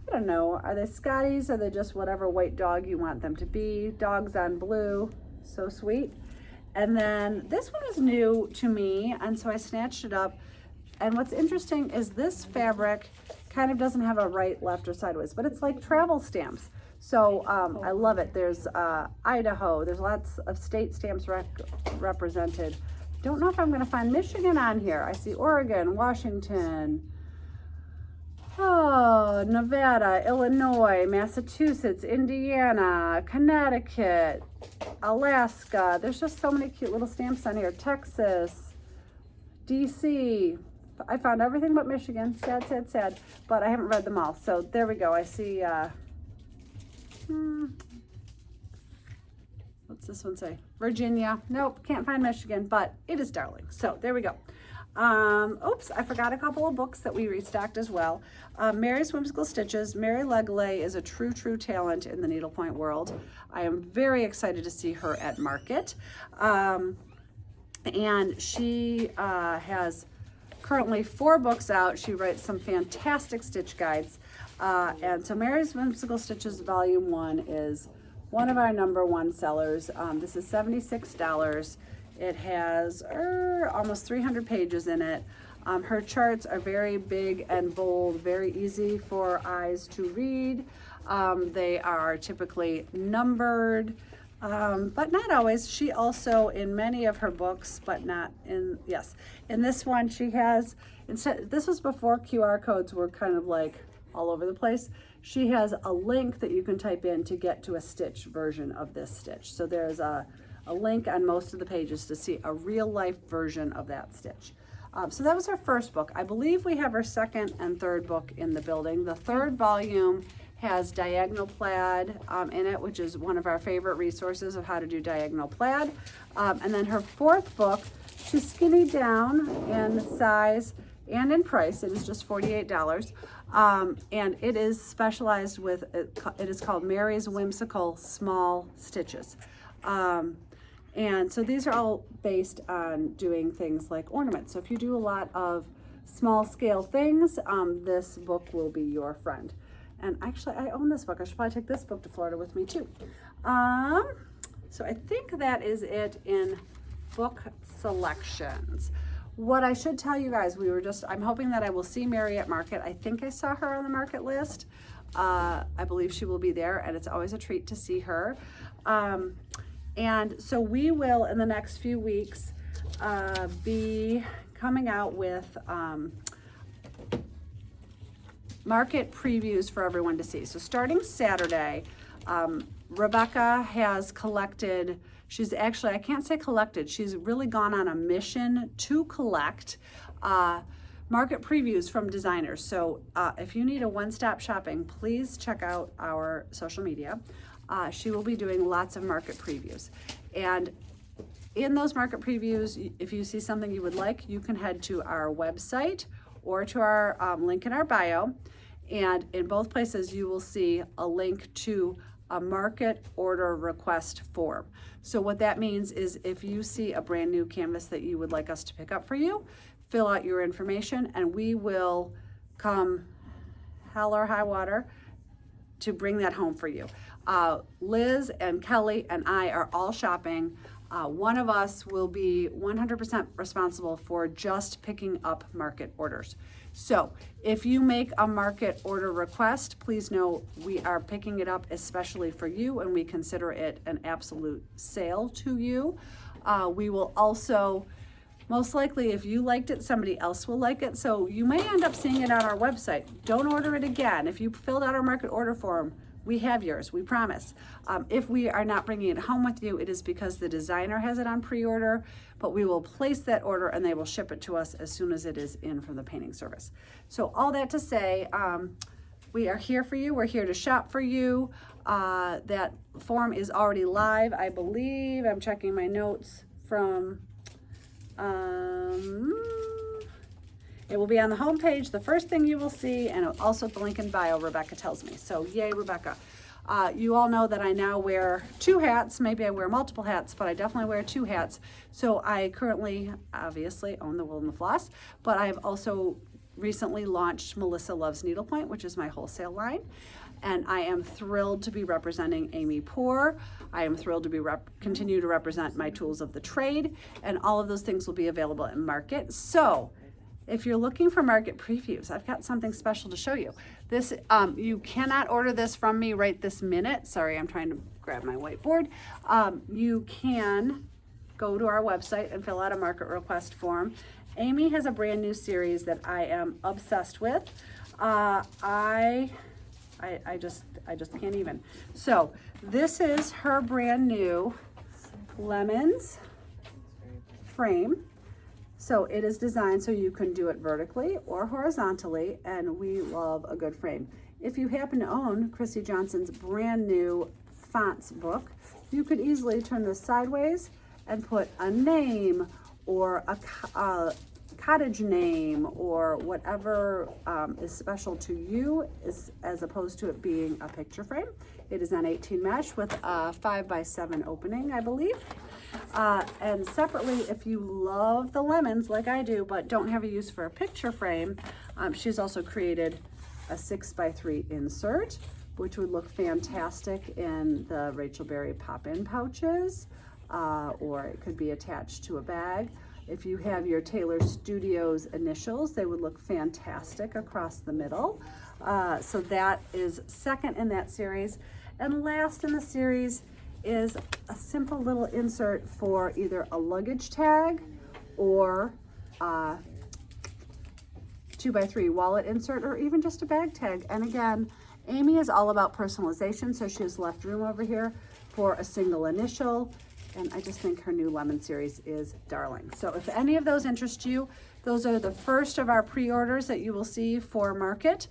I don't know, are they Scotties? Are they just whatever white dog you want them to be? Dogs on blue, so sweet. And then this one is new to me, and so I snatched it up. And what's interesting is this fabric kind of doesn't have a right, left, or sideways, but it's like travel stamps. So I love it. There's Idaho, there's lots of state stamps represented. Don't know if I'm going to find Michigan on here. I see Oregon, Washington, Nevada, Illinois, Massachusetts, Indiana, Connecticut, Alaska. There's just so many cute little stamps on here. Texas, DC. I found everything but Michigan. Sad, sad, sad. But I haven't read them all. So there we go. I see, what's this one say? Virginia. Nope, can't find Michigan, but it is darling. So there we go. Oops, I forgot a couple of books that we restocked as well. Mary's Whimsical Stitches. Mary Legley is a true talent in the needlepoint world. I am very excited to see her at market. And she has currently 4 books out. She writes some fantastic stitch guides. And so Mary's Whimsical Stitches Volume 1 is one of our #1 sellers. This is $76. It has almost 300 pages in it. Her charts are very big and bold, very easy for eyes to read. They are typically numbered, but not always. She also, in many of her books, but not in, yes, in this one, she has, instead, this was before QR codes were kind of like all over the place. She has a link that you can type in to get to a stitch version of this stitch. So there's a link on most of the pages to see a real life version of that stitch. So that was her first book. I believe we have her second and third book in the building. The third volume has diagonal plaid in it, which is one of our favorite resources of how to do diagonal plaid. And then her fourth book, she's skinny down in size and in price. It is just $48. And it is specialized with, it is called Mary's Whimsical Small Stitches. And so these are all based on doing things like ornaments. So if you do a lot of small scale things, this book will be your friend. And actually, I own this book. I should probably take this book to Florida with me too. So I think that is it in book selections. What I should tell you guys, I'm hoping that I will see Mary at market. I think I saw her on the market list. I believe she will be there, and it's always a treat to see her. And so we will, in the next few weeks, be coming out with market previews for everyone to see. So starting Saturday, Rebecca has collected, I can't say collected, she's really gone on a mission to collect market previews from designers. So if you need a one-stop shopping, please check out our social media. She will be doing lots of market previews. And in those market previews, if you see something you would like, you can head to our website or to our link in our bio. And in both places, you will see a link to a market order request form. So what that means is if you see a brand new canvas that you would like us to pick up for you, fill out your information and we will come hell or high water to bring that home for you. Liz and Kelly and I are all shopping. One of us will be 100% responsible for just picking up market orders. So if you make a market order request, please know we are picking it up especially for you, and we consider it an absolute sale to you. We will also, most likely, if you liked it, somebody else will like it. So you may end up seeing it on our website. Don't order it again. If you filled out our market order form, we have yours, we promise. If we are not bringing it home with you, it is because the designer has it on pre-order, but we will place that order and they will ship it to us as soon as it is in from the painting service. So all that to say, we are here for you. We're here to shop for you. That form is already live, I believe. I'm checking my notes from, it will be on the homepage, the first thing you will see, and also the link in bio, Rebecca tells me. So yay, Rebecca. You all know that I now wear two hats. Maybe I wear multiple hats, but I definitely wear two hats. So I currently, obviously, own the Wool and the Floss, but I've also recently launched Melissa Loves Needlepoint, which is my wholesale line. And I am thrilled to be representing Amy Poor. I am thrilled to be continue to represent my tools of the trade, and all of those things will be available in market. So if you're looking for market previews, I've got something special to show you. This, you cannot order this from me right this minute. Sorry, I'm trying to grab my whiteboard. You can go to our website and fill out a market request form. Amy has a brand new series that I am obsessed with. I just can't even. So this is her brand new Lemons frame. So it is designed so you can do it vertically or horizontally, and we love a good frame. If you happen to own Chrissy Johnson's brand new fonts book, you could easily turn this sideways and put a name or a cottage name or whatever is special to you, as opposed to it being a picture frame. It is an 18 mesh with a 5x7 opening, I believe. And separately, if you love the lemons like I do, but don't have a use for a picture frame, she's also created a 6x3 insert, which would look fantastic in the Rachel Berry pop-in pouches, or it could be attached to a bag. If you have your Taylor Studios initials, they would look fantastic across the middle. So that is second in that series. And last in the series is a simple little insert for either a luggage tag or 2x3 wallet insert, or even just a bag tag. And again, Amy is all about personalization, so she has left room over here for a single initial. And I just think her new lemon series is darling. So if any of those interest you, those are the first of our pre-orders that you will see for Market.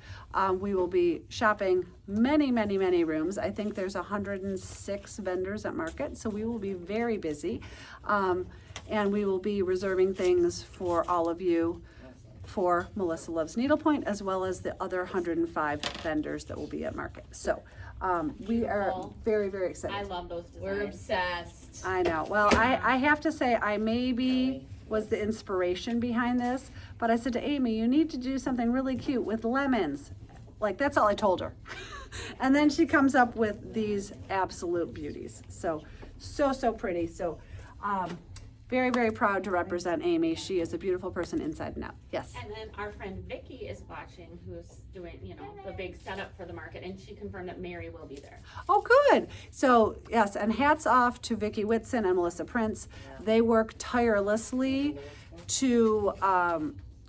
We will be shopping many, many, many rooms. I think there's 106 vendors at Market, so we will be very busy. And we will be reserving things for all of you for Melissa Loves Needlepoint, as well as the other 105 vendors that will be at Market. So we are Beautiful. very, very excited. I love those designs. We're obsessed. I know. Well, I have to say, I maybe was the inspiration behind this, but I said to Amy, you need to do something really cute with lemons. Like, that's all I told her. And then she comes up with these absolute beauties. So pretty. So, very, very proud to represent Amy. She is a beautiful person inside and out. Yes. And then our friend Vicky is watching, who's doing, the big setup for the Market, and she confirmed that Mary will be there. Oh, good. So, yes, and hats off to Vicki Whitson and Melissa Prince. They work tirelessly to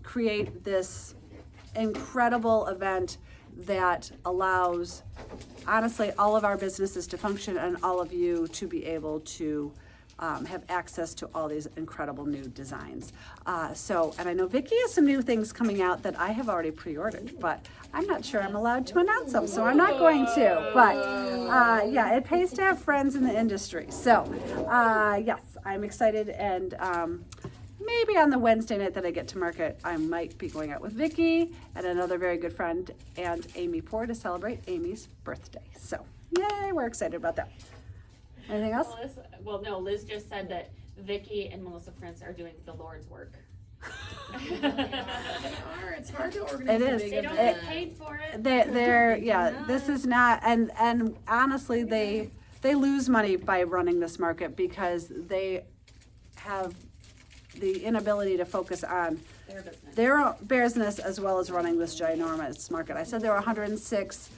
create this incredible event that allows, honestly, all of our businesses to function and all of you to be able to have access to all these incredible new designs. And I know Vicki has some new things coming out that I have already pre-ordered, but I'm not sure I'm allowed to announce them, so I'm not going to. But yeah, it pays to have friends in the industry. So yes, I'm excited, and maybe on the Wednesday night that I get to Market, I might be going out with Vicki and another very good friend and Amy Poor to celebrate Amy's birthday. So yay, we're excited about that. Anything else? Liz just said that Vicky and Melissa Prince are doing the Lord's work. It's hard to organize It a is. big They don't event. get paid for it. They're yeah, this is not, and honestly, they lose money by running this market because they have the inability to focus on Their business. their own business as well as running this ginormous market. I said there were 106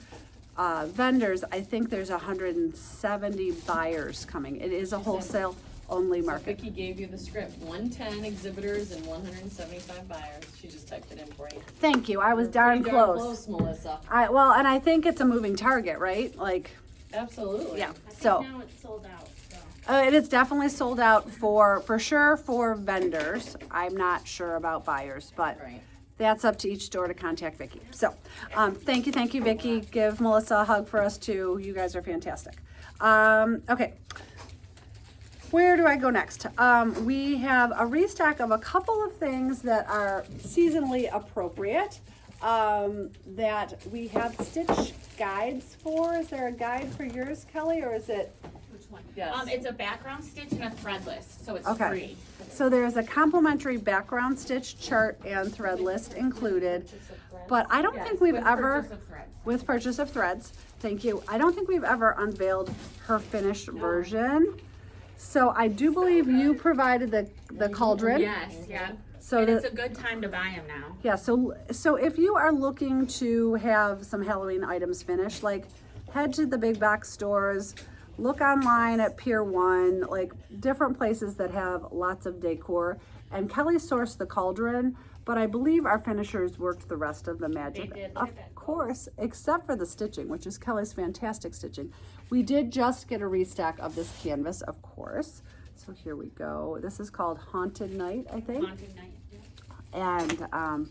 vendors. I think there's 170 buyers coming. It is a wholesale only So market. Vicki gave you the script, 110 exhibitors and 175 buyers. She just typed it in for you. Thank you. I was You're darn pretty close. Melissa. And I think it's a moving target, right? Like, Absolutely. yeah. I think So. now it's sold out, so. It is definitely sold out for sure for vendors. I'm not sure about buyers, but Right. that's up to each store to contact Vicki. So, thank you, Vicki. Give Melissa a hug for us too. You guys are fantastic. Okay. Where do I go next? We have a restock of a couple of things that are seasonally appropriate that we have stitch guides for. Is there a guide for yours, Kelly, or is it? Which one? Yes. It's a background stitch and a thread list, so it's Okay. free. So there's a complimentary background stitch chart and thread list included, but I don't think we've With ever, purchase of thread. with purchase of threads, thank you. I don't think we've ever unveiled her finished version. So I do believe you provided the cauldron. Yes, yeah. So And the- it's a good time to buy them now. Yeah, so if you are looking to have some Halloween items finished, like head to the big box stores, look online at Pier 1, like different places that have lots of decor. And Kelly sourced the cauldron, but I believe our finishers worked the rest of the magic. They did. Of course, except for the stitching, which is Kelly's fantastic stitching. We did just get a restock of this canvas, of course. So here we go. This is called Haunted Night, I think. Haunted night. Yeah. And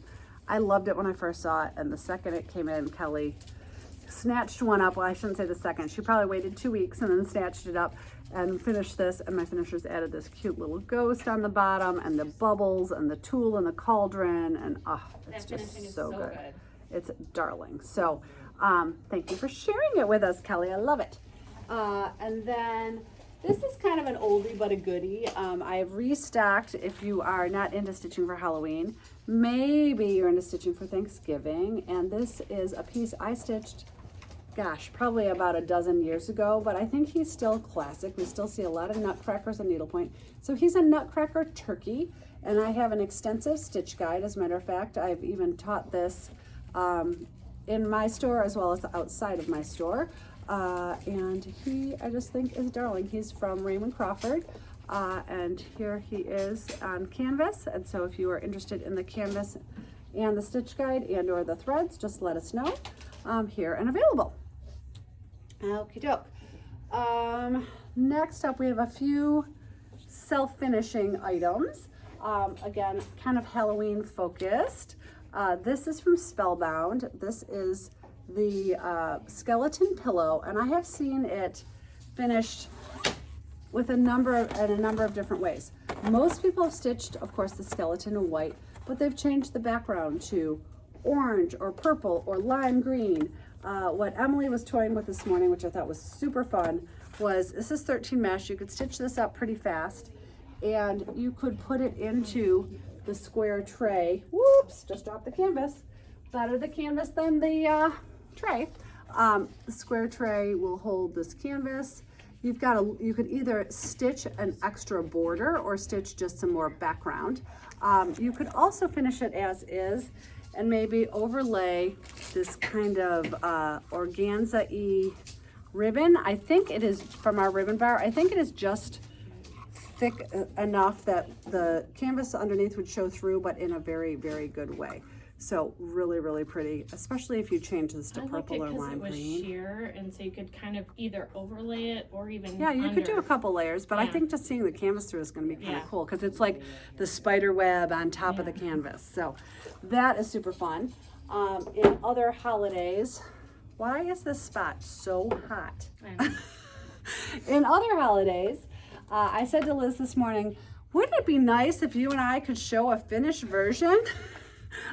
I loved it when I first saw it, and the second it came in, Kelly snatched one up. Well, I shouldn't say the second. She probably waited 2 weeks and then snatched it up and finished this, and my finishers added this cute little ghost on the bottom and the bubbles and the tulle and the cauldron, and it's That finishing just is so so good. good. It's darling. So thank you for sharing it with us, Kelly. I love it. And then this is kind of an oldie but a goodie. I have restocked if you are not into stitching for Halloween. Maybe you're into stitching for Thanksgiving. And this is a piece I stitched, gosh, probably about a dozen years ago, but I think he's still classic. We still see a lot of nutcrackers and needlepoint. So he's a nutcracker turkey, And I have an extensive stitch guide. As a matter of fact, I've even taught this in my store as well as outside of my store. And he, I just think, is darling. He's from Raymond Crawford. And here he is on canvas. And so if you are interested in the canvas and the stitch guide and or the threads, just let us know. Here and available. Okie doke. Next up, we have a few self-finishing items. Again, kind of Halloween focused. This is from Spellbound. This is the skeleton pillow, and I have seen it finished with a number of different ways. Most people have stitched, of course, the skeleton in white, but they've changed the background to orange or purple or lime green. What Emily was toying with this morning, which I thought was super fun, was this is 13 mesh. You could stitch this up pretty fast, and you could put it into the square tray. Whoops, just dropped the canvas. Better the canvas than the tray. The square tray will hold this canvas. You could either stitch an extra border or stitch just some more background. You could also finish it as is and maybe overlay this kind of organza-y ribbon. I think it is from our ribbon bar. I think it is just thick enough that the canvas underneath would show through, but in a very, very good way. So really, really pretty, especially if you change this to purple or lime green. It was sheer, and so you could kind of either overlay it or even you could do a couple layers, but I think just seeing the canvas through is going to be kind of cool because it's like the spider web on top of the canvas. So that is super fun. In other holidays, why is this spot so hot? In other holidays, I said to Liz this morning, wouldn't it be nice if you and I could show a finished version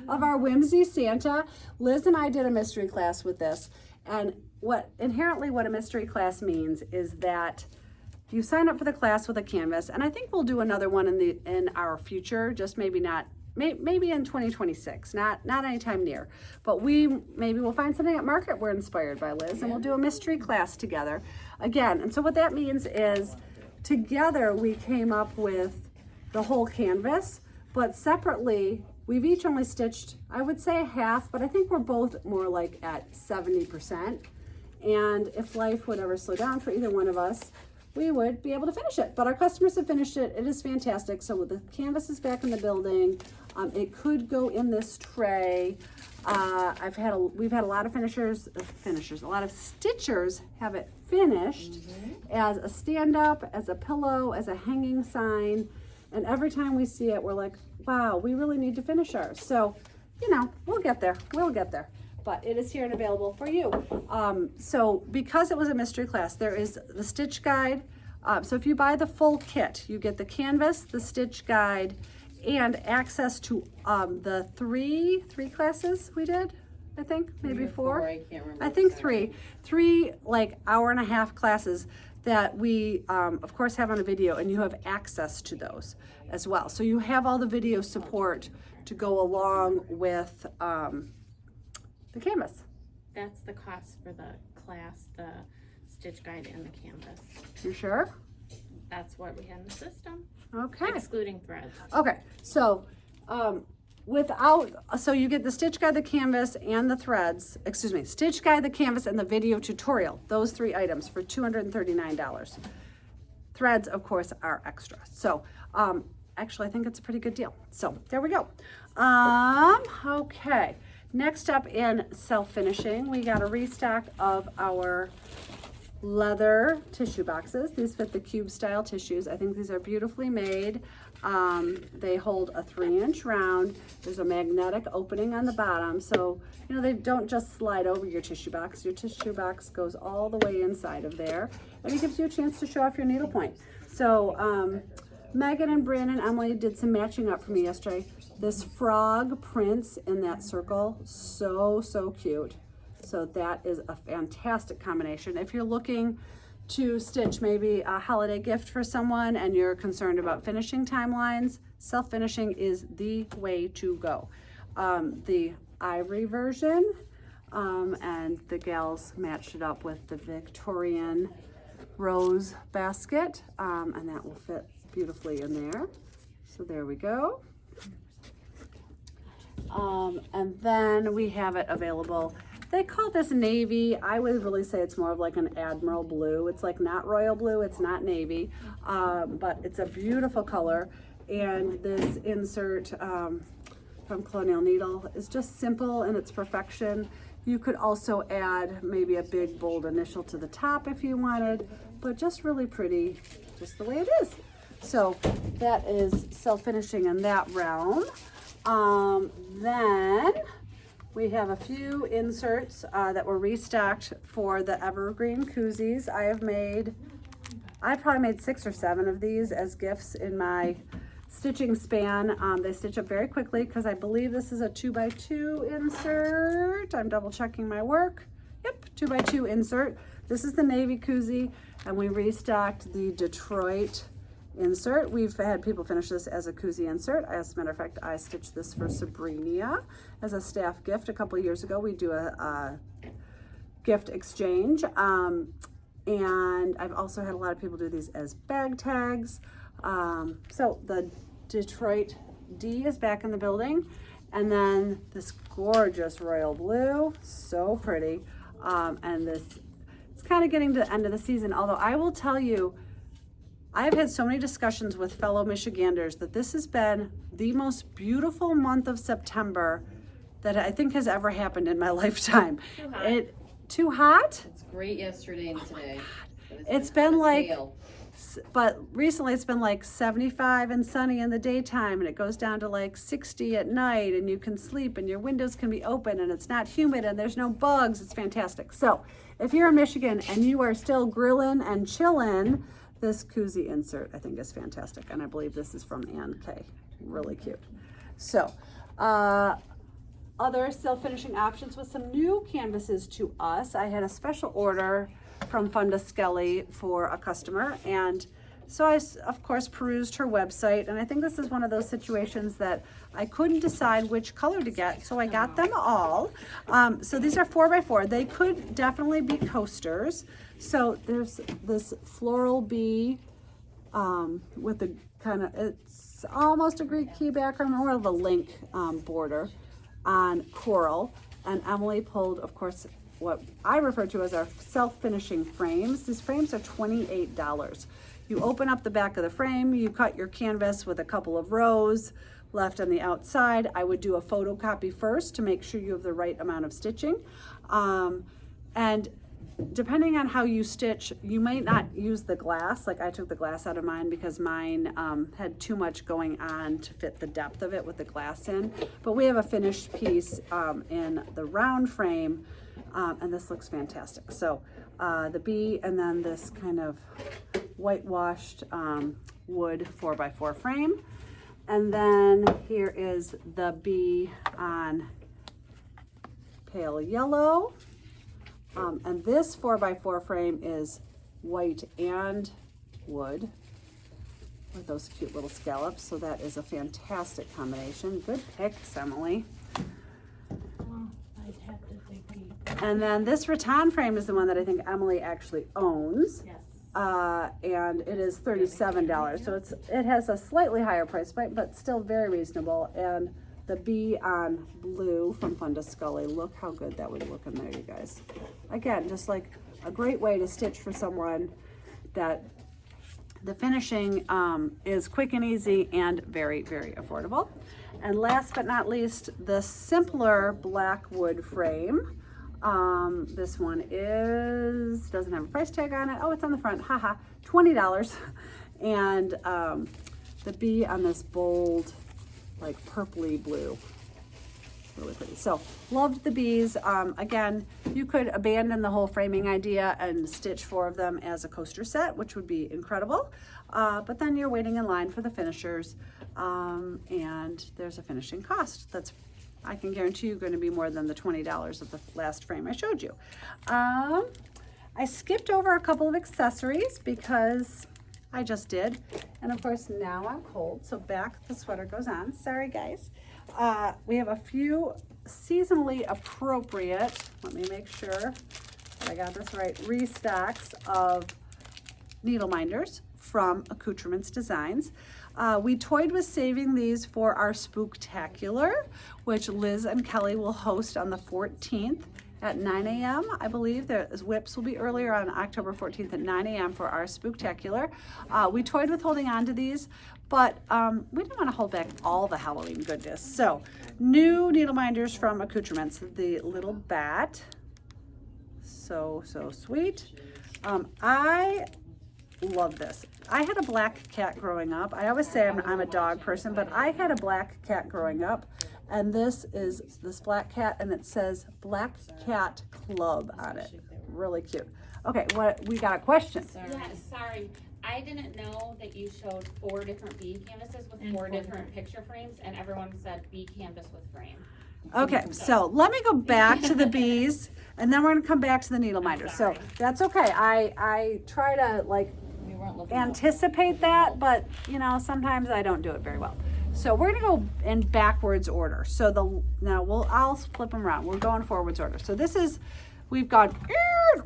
of our Whimsy Santa? Liz and I did a mystery class with this, and what a mystery class means is that you sign up for the class with a canvas, and I think we'll do another one in our future, just maybe in 2026, not anytime near, but maybe we'll find something at Market we're inspired by, Liz, and we'll do a mystery class together again. And so what that means is together we came up with the whole canvas, but separately we've each only stitched, I would say half, but I think we're both more like at 70%. And if life would ever slow down for either one of us, we would be able to finish it. But our customers have finished it. It is fantastic. So the canvas is back in the building. It could go in this tray. We've had a lot of a lot of stitchers have it finished as a stand-up, as a pillow, as a hanging sign. And every time we see it, we're like, wow, we really need to finish ours. So, we'll get there. But it is here and available for you. So because it was a mystery class, there is the stitch guide. So if you buy the full kit, you get the canvas, the stitch guide, and access to the three classes we did, I think, maybe four. I can't remember. I think three like hour-and-a-half classes that we, of course, have on a video, and you have access to those as well. So you have all the video support to go along with the canvas. That's the cost for the class, the stitch guide, and the canvas. You sure? That's what we had in the system, Okay. excluding threads. Okay, so so you get the stitch guide, the canvas, and the threads, stitch guide, the canvas, and the video tutorial, those 3 items for $239. Threads, of course, are extra. So actually, I think it's a pretty good deal. So there we go. Okay, next up in self-finishing, we got a restock of our leather tissue boxes. These fit the cube style tissues. I think these are beautifully made. They hold a 3-inch round. There's a magnetic opening on the bottom, so they don't just slide over your tissue box. Your tissue box goes all the way inside of there, and it gives you a chance to show off your needlepoint. So Megan and Bryn and Emily did some matching up for me yesterday. This frog prints in that circle, so cute. So that is a fantastic combination. If you're looking to stitch maybe a holiday gift for someone and you're concerned about finishing timelines, self-finishing is the way to go. The ivory version, and the gals matched it up with the Victorian rose basket, and that will fit beautifully in there. So there we go. And then we have it available. They call this navy. I would really say it's more of like an admiral blue. It's like not royal blue, it's not navy, but it's a beautiful color. And this insert from Colonial Needle is just simple in its perfection. You could also add maybe a big bold initial to the top if you wanted, but just really pretty, just the way it is. So that is self-finishing in that realm. Then we have a few inserts that were restocked for the evergreen koozies. I probably made 6 or 7 of these as gifts in my stitching span. They stitch up very quickly because I believe this is a 2x2 insert. I'm double checking my work. Yep, 2x2 insert. This is the navy koozie, and we restocked the Detroit insert. We've had people finish this as a koozie insert. As a matter of fact, I stitched this for Sabrina as a staff gift a couple years ago. We do a gift exchange. And I've also had a lot of people do these as bag tags. So the Detroit D is back in the building. And then this gorgeous royal blue, so pretty. And this, it's kind of getting to the end of the season, although I will tell you, I've had so many discussions with fellow Michiganders that this has been the most beautiful month of September that I think has ever happened in my lifetime. Too hot? It's great yesterday and today. But It's been like, stale. but recently it's been like 75 and sunny in the daytime, and it goes down to like 60 at night, and you can sleep and your windows can be open and it's not humid and there's no bugs. It's fantastic. So if you're in Michigan and you are still grilling and chilling, this koozie insert I think is fantastic, and I believe this is from Ann K. Really cute. So other self-finishing options with some new canvases to us. I had a special order from Funda Skelly for a customer, and so I of course perused her website, and I think this is one of those situations that I couldn't decide which color to get, so I got them all. So these are 4x4. They could definitely be coasters. So there's this floral bee with the kind of, it's almost a Greek key background, more of a link border on coral. And Emily pulled, of course, what I refer to as our self-finishing frames. These frames are $28. You open up the back of the frame, you cut your canvas with a couple of rows left on the outside. I would do a photocopy first to make sure you have the right amount of stitching. And depending on how you stitch, you might not use the glass. Like I took the glass out of mine because mine had too much going on to fit the depth of it with the glass in. But we have a finished piece in the round frame, and this looks fantastic. So the bee, and then this kind of whitewashed wood 4x4 frame. And then here is the bee on pale yellow. And this 4x4 frame is white and wood with those cute little scallops. So that is a fantastic combination. Good picks, Emily. And then this rattan frame is the one that I think Emily actually owns. Yes. And it is $37. So it has a slightly higher price point, but still very reasonable. And the bee on blue from Funda Scully, look how good that would look in there, you guys. Again, just like a great way to stitch for someone that the finishing is quick and easy and very, very affordable. And last but not least, the simpler black wood frame. This one doesn't have a price tag on it. Oh, it's on the front, haha, $20. And the bee on this bold, like purpley blue, really pretty. So loved the bees. Again, you could abandon the whole framing idea and stitch 4 of them as a coaster set, which would be incredible. But then you're waiting in line for the finishers, and there's a finishing cost that's, I can guarantee you, going to be more than the $20 of the last frame I showed you. I skipped over a couple of accessories because I just did. And of course now I'm cold, so back the sweater goes on. Sorry guys. We have a few seasonally appropriate, let me make sure that I got this right, restocks of needle minders from Accoutrements Designs. We toyed with saving these for our Spooktacular, which Liz and Kelly will host on the 14th at 9 a.m. I believe the whips will be earlier on October 14th at 9 a.m. for our Spooktacular. We toyed with holding on to these, but we didn't want to hold back all the Halloween goodness. So new needle minders from Accoutrements, the little bat, so sweet. I love this. I had a black cat growing up. I always say I'm a dog person, but I had a black cat growing up, and this is this black cat, and it says Black Cat Club on it. Really cute. Okay, what we got a question. Yeah, sorry. I didn't know that you showed 4 different bee canvases with 4 different picture frames, and everyone said bee canvas with frame. Okay, so let me go back to the bees, and then we're gonna come back to the needle minders. So that's okay. I try to like anticipate that, but you know, sometimes I don't do it very well. So we're gonna go in backwards order. So I'll flip them around. We're going forwards order. So this is, we've gone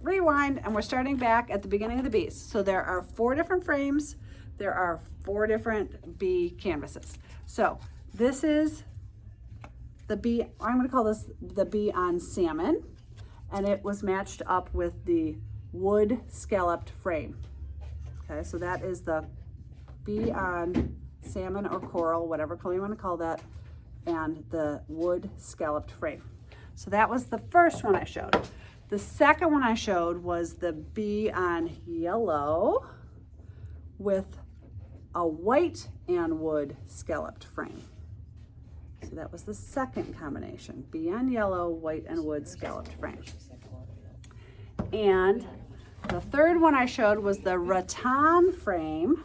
rewind, and we're starting back at the beginning of the bees. So there are 4 different frames. There are 4 different bee canvases. So this is the bee, I'm gonna call this the bee on salmon, and it was matched up with the wood scalloped frame. Okay, so that is the bee on salmon or coral, whatever color you want to call that, and the wood scalloped frame. So that was the first one I showed. The second one I showed was the bee on yellow with a white and wood scalloped frame. So that was the second combination, bee on yellow, white and wood scalloped frame. And the third one I showed was the rattan frame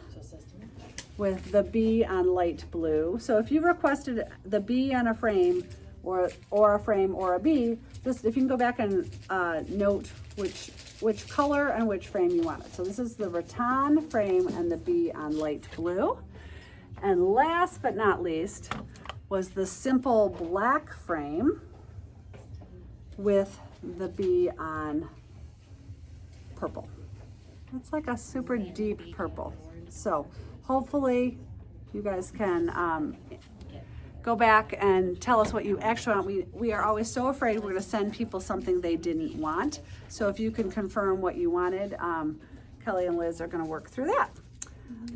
with the bee on light blue. So if you requested the bee on a frame or a frame or a bee, just if you can go back and note which color and which frame you wanted. So this is the rattan frame and the bee on light blue. And last but not least was the simple black frame with the bee on purple. It's like a super deep purple. So hopefully you guys can go back and tell us what you actually want. We are always so afraid we're gonna send people something they didn't want. So if you can confirm what you wanted, Kelly and Liz are gonna work through that.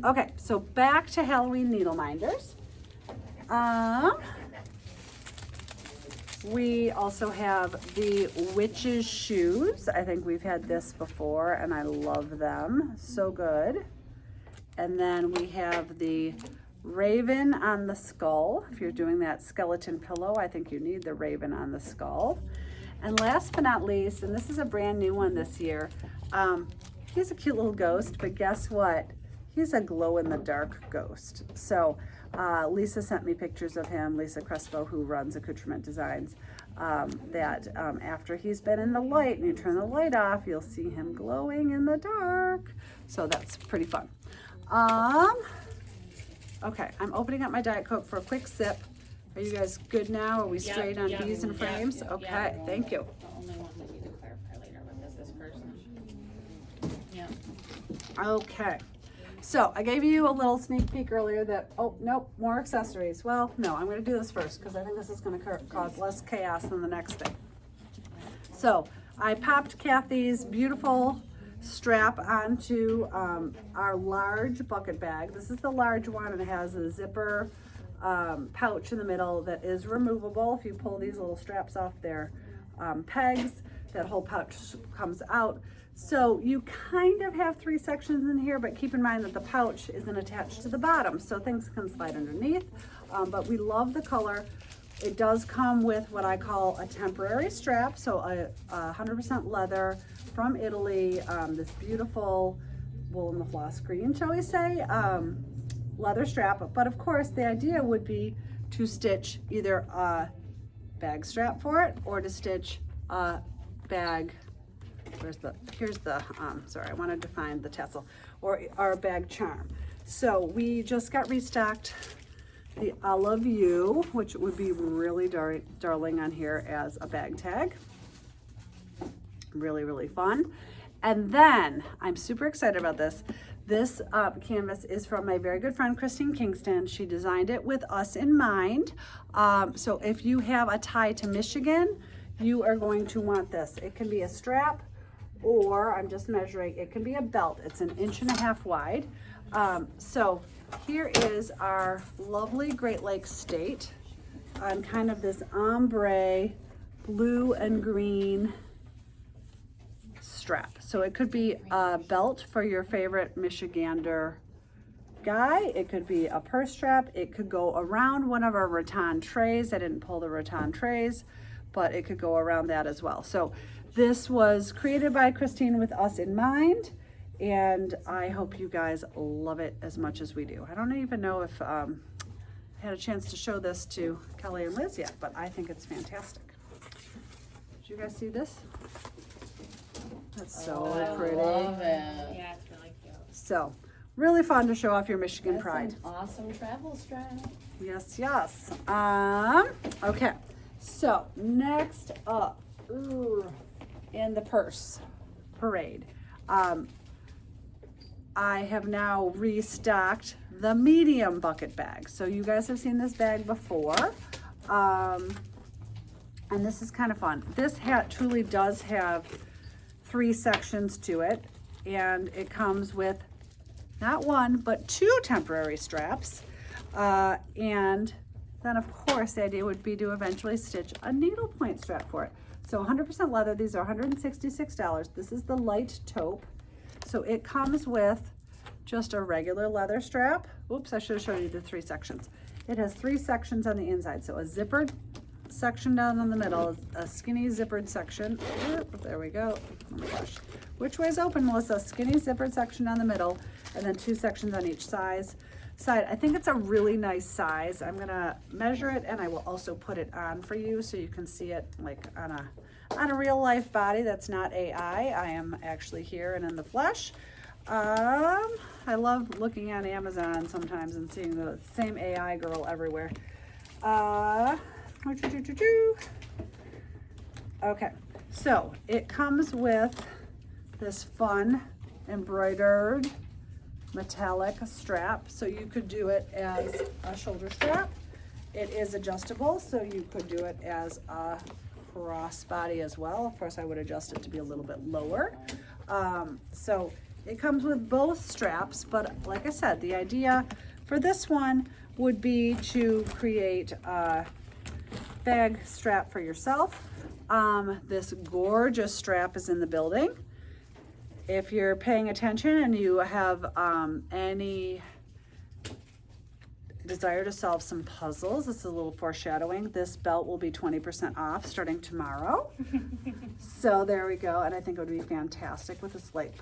Okay, so back to Halloween needle minders. We also have the witch's shoes. I think we've had this before, and I love them. So good. And then we have the raven on the skull. If you're doing that skeleton pillow, I think you need the raven on the skull. And last but not least, and this is a brand new one this year, he's a cute little ghost, but guess what? He's a glow-in-the-dark ghost. So Lisa sent me pictures of him, Lisa Crespo, who runs Accoutrement Designs, after he's been in the light and you turn the light off, you'll see him glowing in the dark. So that's pretty fun. Okay, I'm opening up my Diet Coke for a quick sip. Are you guys good now? Are we straight on bees and frames? Okay, thank you. The only one we need to clarify later with is this person. Yeah. Okay. So I gave you a little sneak peek earlier that, oh, nope, more accessories. Well, no, I'm going to do this first because I think this is going to cause less chaos than the next thing. So I popped Kathy's beautiful strap onto our large bucket bag. This is the large one, and it has a zipper pouch in the middle that is removable. If you pull these little straps off their pegs, that whole pouch comes out. So you kind of have 3 sections in here, but keep in mind that the pouch isn't attached to the bottom, so things can slide underneath. But we love the color. It does come with what I call a temporary strap, so a 100% leather from Italy, this beautiful wool in the floss green, shall we say, leather strap. But of course, the idea would be to stitch either a bag strap for it or to stitch a bag. Here's the, sorry, I wanted to find the tassel, or our bag charm. So we just got restocked the I Love You, which would be really darling on here as a bag tag. Really, really fun. And then, I'm super excited about this, This canvas is from my very good friend Christine Kingston. She designed it with us in mind. So if you have a tie to Michigan, you are going to want this. It can be a strap, or I'm just measuring, it can be a belt. It's 1.5 inches wide. So here is our lovely Great Lakes state on kind of this ombre blue and green strap. So it could be a belt for your favorite Michigander guy. It could be a purse strap. It could go around one of our rattan trays. I didn't pull the rattan trays, but it could go around that as well. So this was created by Christine with us in mind, and I hope you guys love it as much as we do. I don't even know if I had a chance to show this to Kelly and Liz yet, but I think it's fantastic. Did you guys see this? That's so pretty. Love it. Yeah, it's really cute. So, really fun to show off your Michigan That's pride. an awesome travel strap. Yes, yes. Okay. So, next up, in the purse parade, I have now restocked the medium bucket bag. So you guys have seen this bag before. And this is kind of fun. This hat truly does have 3 sections to it, and it comes with not 1 but 2 temporary straps, and then of course the idea would be to eventually stitch a needlepoint strap for it. So 100% leather. These are $166. This is the light taupe, so it comes with just a regular leather strap. Oops, I should have shown you the 3 sections. It has 3 sections on the inside, so a zippered section down in the middle, a skinny zippered section. There we go. Oh my gosh. Which way is open, Melissa? Skinny zippered section down the middle, and then 2 sections on each side. I think it's a really nice size. I'm gonna measure it, and I will also put it on for you so you can see it like on a real life body. That's not AI. I am actually here and in the flesh. I love looking on Amazon sometimes and seeing the same AI girl everywhere. Okay, so it comes with this fun embroidered metallic strap, so you could do it as a shoulder strap. It is adjustable, so you could do it as a crossbody as well. Of course, I would adjust it to be a little bit lower. So it comes with both straps, but like I said, the idea for this one would be to create a bag strap for yourself. This gorgeous strap is in the building. If you're paying attention and you have any desire to solve some puzzles, this is a little foreshadowing. This belt will be 20% off starting tomorrow. So there we go. And I think it would be fantastic with this light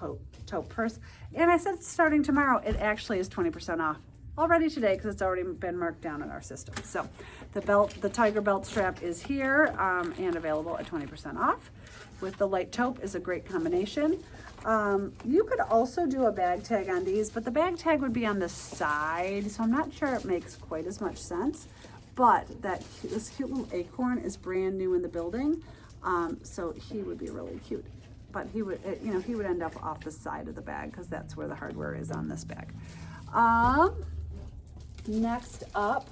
taupe purse. And I said starting tomorrow, it actually is 20% off already today because it's already been marked down in our system. So the tiger belt strap is here and available at 20% off. With the light taupe is a great combination. You could also do a bag tag on these, but the bag tag would be on the side, so I'm not sure it makes quite as much sense. But this cute little acorn is brand new in the building, so he would be really cute. But he would, he would end up off the side of the bag because that's where the hardware is on this bag. Next up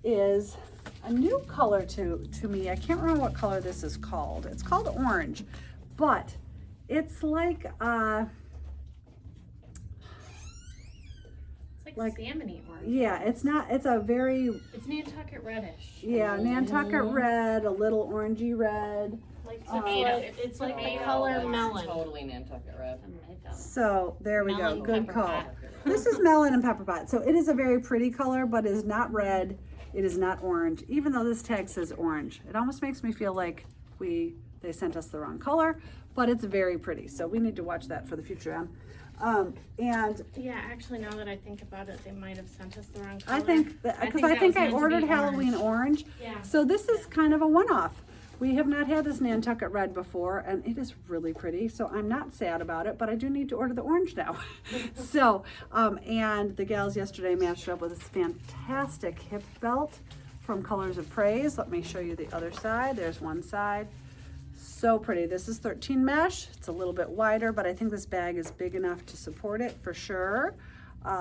is a new color to me. I can't remember what color this is called. It's called orange, but it's like It's like salmony orange. yeah, it's not, it's a very, It's Nantucket reddish. yeah, Nantucket red, a little orangey red. Like Tomato. it's like the Tomato. color That's melon. Totally Nantucket red. So there we go, Melon good pepper call. pot. This is melon and pepper pot. So it is a very pretty color, but it is not red. It is not orange, even though this tag says orange. It almost makes me feel like they sent us the wrong color, but it's very pretty. So we need to watch that for the future. And Yeah, actually, now that I think about it, they might have sent us the wrong color. I think, because I I think that I was meant to ordered be Halloween orange. Yeah. So this is kind of a one-off. We have not had this Nantucket red before, and it is really pretty. So I'm not sad about it, but I do need to order the orange now. So, and the gals yesterday matched up with this fantastic hip belt from Colors of Praise. Let me show you the other side. There's one side. So pretty. This is 13 mesh. It's a little bit wider, but I think this bag is big enough to support it for sure.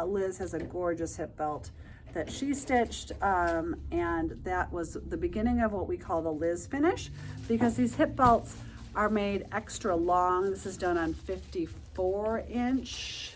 Liz has a gorgeous hip belt that she stitched, and that was the beginning of what we call the Liz finish, because these hip belts are made extra long. This is done on 54-inch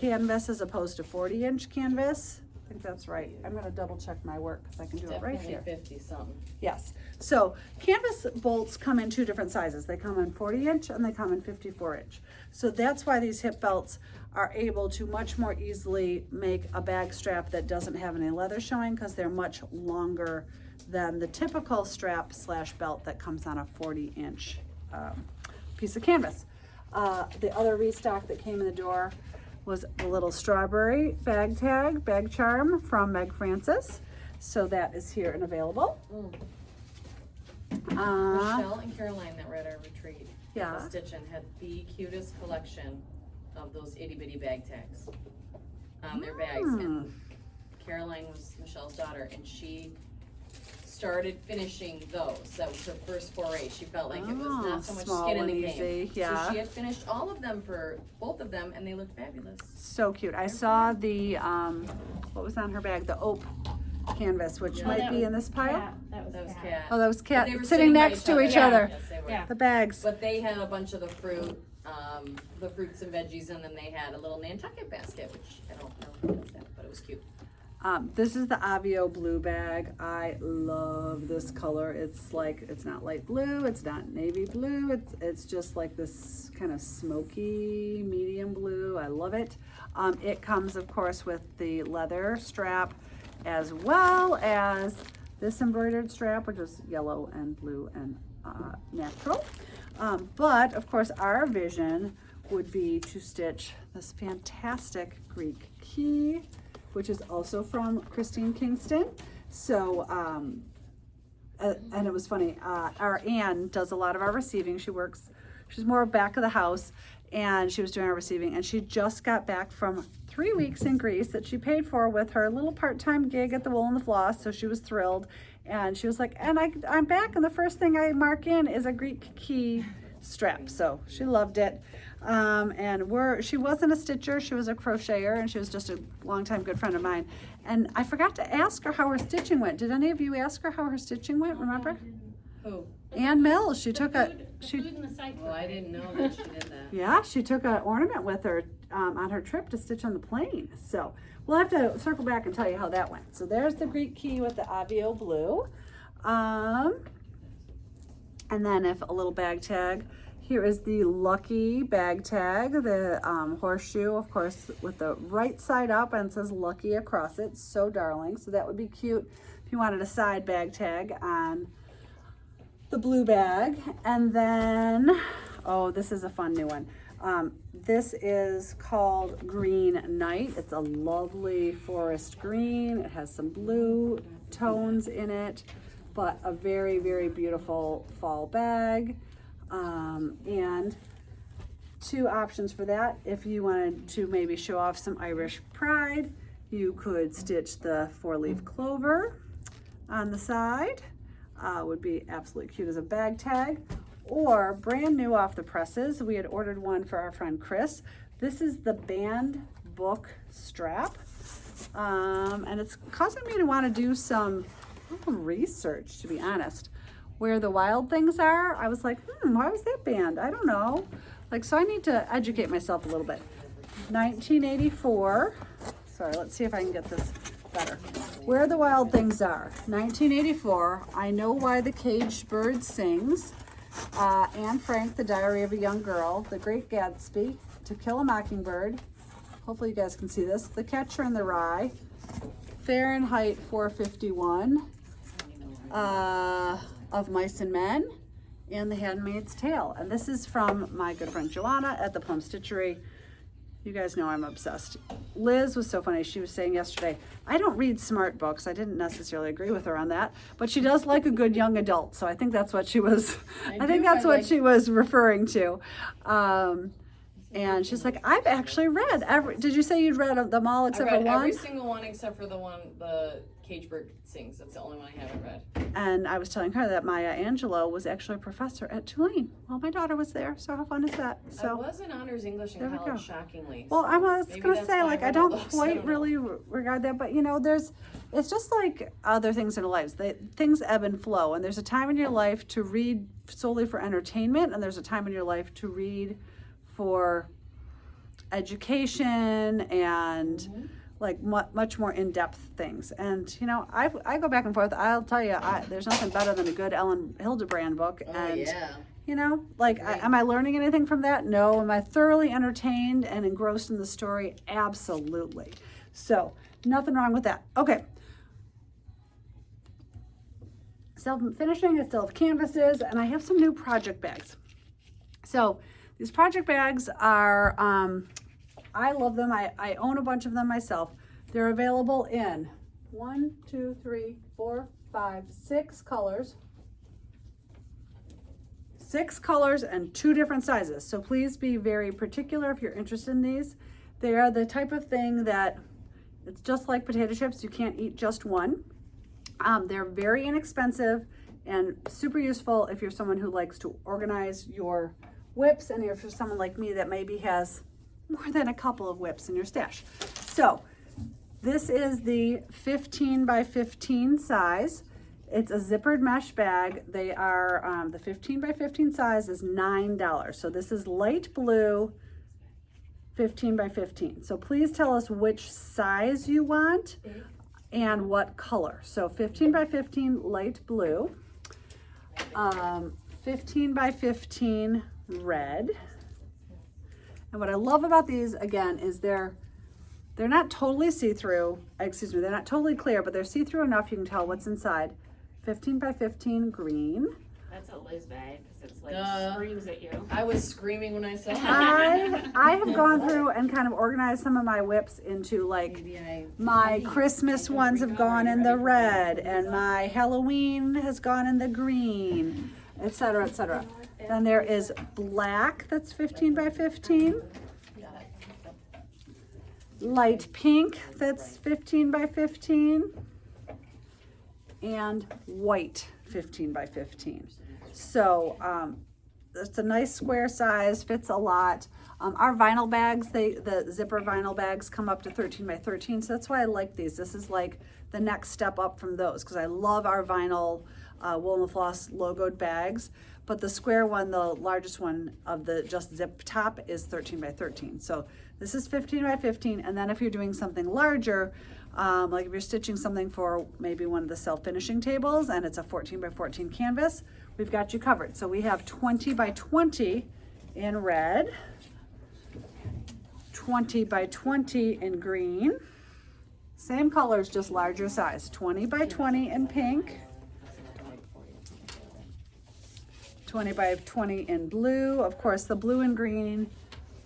canvas as opposed to 40-inch canvas. I think that's right. I'm gonna double check my work because I can do it right Definitely here. 50 something. Yes. So canvas bolts come in two different sizes. They come in 40-inch and they come in 54-inch. So that's why these hip belts are able to much more easily make a bag strap that doesn't have any leather showing, because they're much longer than the typical strap slash belt that comes on a 40-inch piece of canvas. The other restock that came in the door was a little strawberry bag tag, bag charm from Meg Francis. So that is here and available. Michelle and Caroline that were at our retreat, Yeah. Stitchin' had the cutest collection of those itty bitty bag tags on their bags. And Caroline was Michelle's daughter, and she started finishing those. That was her first foray. She felt like it was not so much small skin in the and game. easy, yeah. So she had finished all of them for both of them, and they looked fabulous. So cute. I saw the, what was on her bag? The Ope canvas, which Yeah. might be in this pile. Cat. That was That was cat. Cat. Oh, that was But Cat they were sitting by next to each other. Yes, they were. Yeah. The bags. But they had a bunch of the fruit, the fruits and veggies, and then they had a little Nantucket basket, which I don't know who does that, but it was cute. This is the Avio blue bag. I love this color. It's like, it's not light blue, it's not navy blue, it's just like this kind of smoky medium blue. I love it. It comes, of course, with the leather strap, as well as this embroidered strap, which is yellow and blue and natural. But of course, our vision would be to stitch this fantastic Greek key, which is also from Christine Kingston. So, and it was funny, our Anne does a lot of our receiving. She's more back of the house, and she was doing our receiving, and she just got back from 3 weeks in Greece that she paid for with her little part-time gig at the Wool and the Floss, so she was thrilled. And she was like, and I'm back, and the first thing I mark in is a Greek key strap. So she loved it. And she wasn't a stitcher, she was a crocheter, and she was just a longtime good friend of mine. And I forgot to ask her how her stitching went. Did any of you ask her how her stitching went, remember? Who? Ann Mills, she took Food in the side. Well, I didn't know that she did that. Yeah, she took an ornament with her on her trip to stitch on the plane. So we'll have to circle back and tell you how that went. So there's the Greek key with the Avio blue. And then if a little bag tag, here is the Lucky bag tag, the horseshoe, of course, with the right side up, and it says Lucky across it. So darling. So that would be cute if you wanted a side bag tag on the blue bag. And then, oh, this is a fun new one. This is called Green Night. It's a lovely forest green. It has some blue tones in it, but a very, very beautiful fall bag. And two options for that. If you wanted to maybe show off some Irish pride, you could stitch the 4-leaf clover on the side. Would be absolutely cute as a bag tag. Or brand new off the presses, we had ordered one for our friend Chris. This is the band book strap. And it's causing me to want to do some research, to be honest. Where the wild things are, I was like, why was that band? I don't know. Like, so I need to educate myself a little bit. 1984. Sorry, let's see if I can get this better. Where the Wild Things Are. 1984. I Know Why the Caged Bird Sings. Anne Frank, The Diary of a Young Girl. The Great Gatsby. To Kill a Mockingbird. Hopefully you guys can see this. The Catcher in the Rye. Fahrenheit 451. Of Mice and Men, and The Handmaid's Tale. And this is from my good friend Joanna at the Plum Stitchery. You guys know I'm obsessed. Liz was so funny. She was saying yesterday, I don't read smart books. I didn't necessarily agree with her on that, but she does like a good young adult. So I think that's what she was, I think that's what she was referring to. And she's like, I've actually read did you say you'd read them all I except read for one? every single one except for the Cage Bird Sings. That's the only one I haven't read. And I was telling her that Maya Angelou was actually a professor at Tulane. Well, my daughter was there, so how fun is that? I So, was in honors English in there we go. college, shockingly. well, I was maybe gonna that's say, why like, I I read all don't those. I quite don't know. really regard that, but it's just like other things in our lives. Things ebb and flow, and there's a time in your life to read solely for entertainment, and there's a time in your life to read for education and like much more in-depth things. And I go back and forth. I'll tell you, there's nothing better than a good Ellen Hildebrand book. Oh, And yeah. like, Right. am I learning anything from that? No. Am I thoroughly entertained and engrossed in the story? Absolutely. So nothing wrong with that. Okay. Self-finishing, I still have canvases, and I have some new project bags. So these project bags are, I love them. I own a bunch of them myself. They're available in 1, 2, 3, 4, 5, 6 colors. 6 colors and 2 different sizes. So please be very particular if you're interested in these. They are the type of thing that it's just like potato chips. You can't eat just one. They're very inexpensive and super useful if you're someone who likes to organize your whips, and if you're someone like me that maybe has more than a couple of whips in your stash. So this is the 15 by 15 size. It's a zippered mesh bag. They are, the 15 by 15 size is $9. So this is light blue, 15 by 15. So please tell us which size you want and what color. So 15 by 15 light blue, 15 by 15 red. And what I love about these, again, is they're not totally see-through, they're not totally clear, but they're see-through enough you can tell what's inside. 15 by 15 green. That's a Liz bag, because it's like Duh. screams at you. I was screaming when I saw it. I have gone through and kind of organized some of my whips into like my Christmas ones have gone in the red, and my Halloween has gone in the green, etc., etc. Then there is black that's 15 by 15. Light pink that's 15 by 15. And white 15 by 15. So it's a nice square size, fits a lot. Our vinyl bags, the zipper vinyl bags come up to 13 by 13, so that's why I like these. This is like the next step up from those, because I love our vinyl Wool and Floss logoed bags. But the square one, the largest one of the just zip top, is 13 by 13. So this is 15 by 15, and then if you're doing something larger, like if you're stitching something for maybe one of the self-finishing tables and it's a 14 by 14 canvas, we've got you covered. So we have 20 by 20 in red, 20 by 20 in green, same colors, just larger size, 20 by 20 in pink, 20 by 20 in blue. Of course, the blue and green,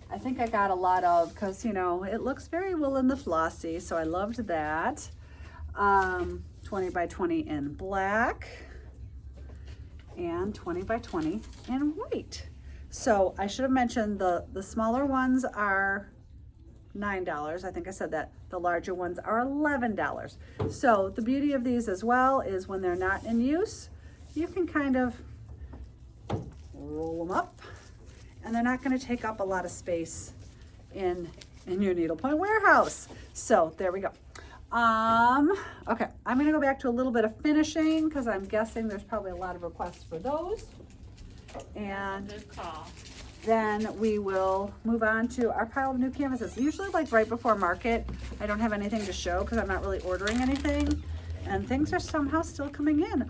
I think I got a lot of, because, it looks very Wool and the Flossy, so I loved that. 20 by 20 in black, and 20 by 20 in white. So I should have mentioned the smaller ones are $9. I think I said that. The larger ones are $11. So the beauty of these as well is when they're not in use, you can kind of roll them up, and they're not going to take up a lot of space in your Needlepoint warehouse. So there we go. Okay, I'm going to go back to a little bit of finishing, because I'm guessing there's probably a lot of requests for those. And Good call. then we will move on to our pile of new canvases. Usually like right before market, I don't have anything to show because I'm not really ordering anything, and things are somehow still coming in.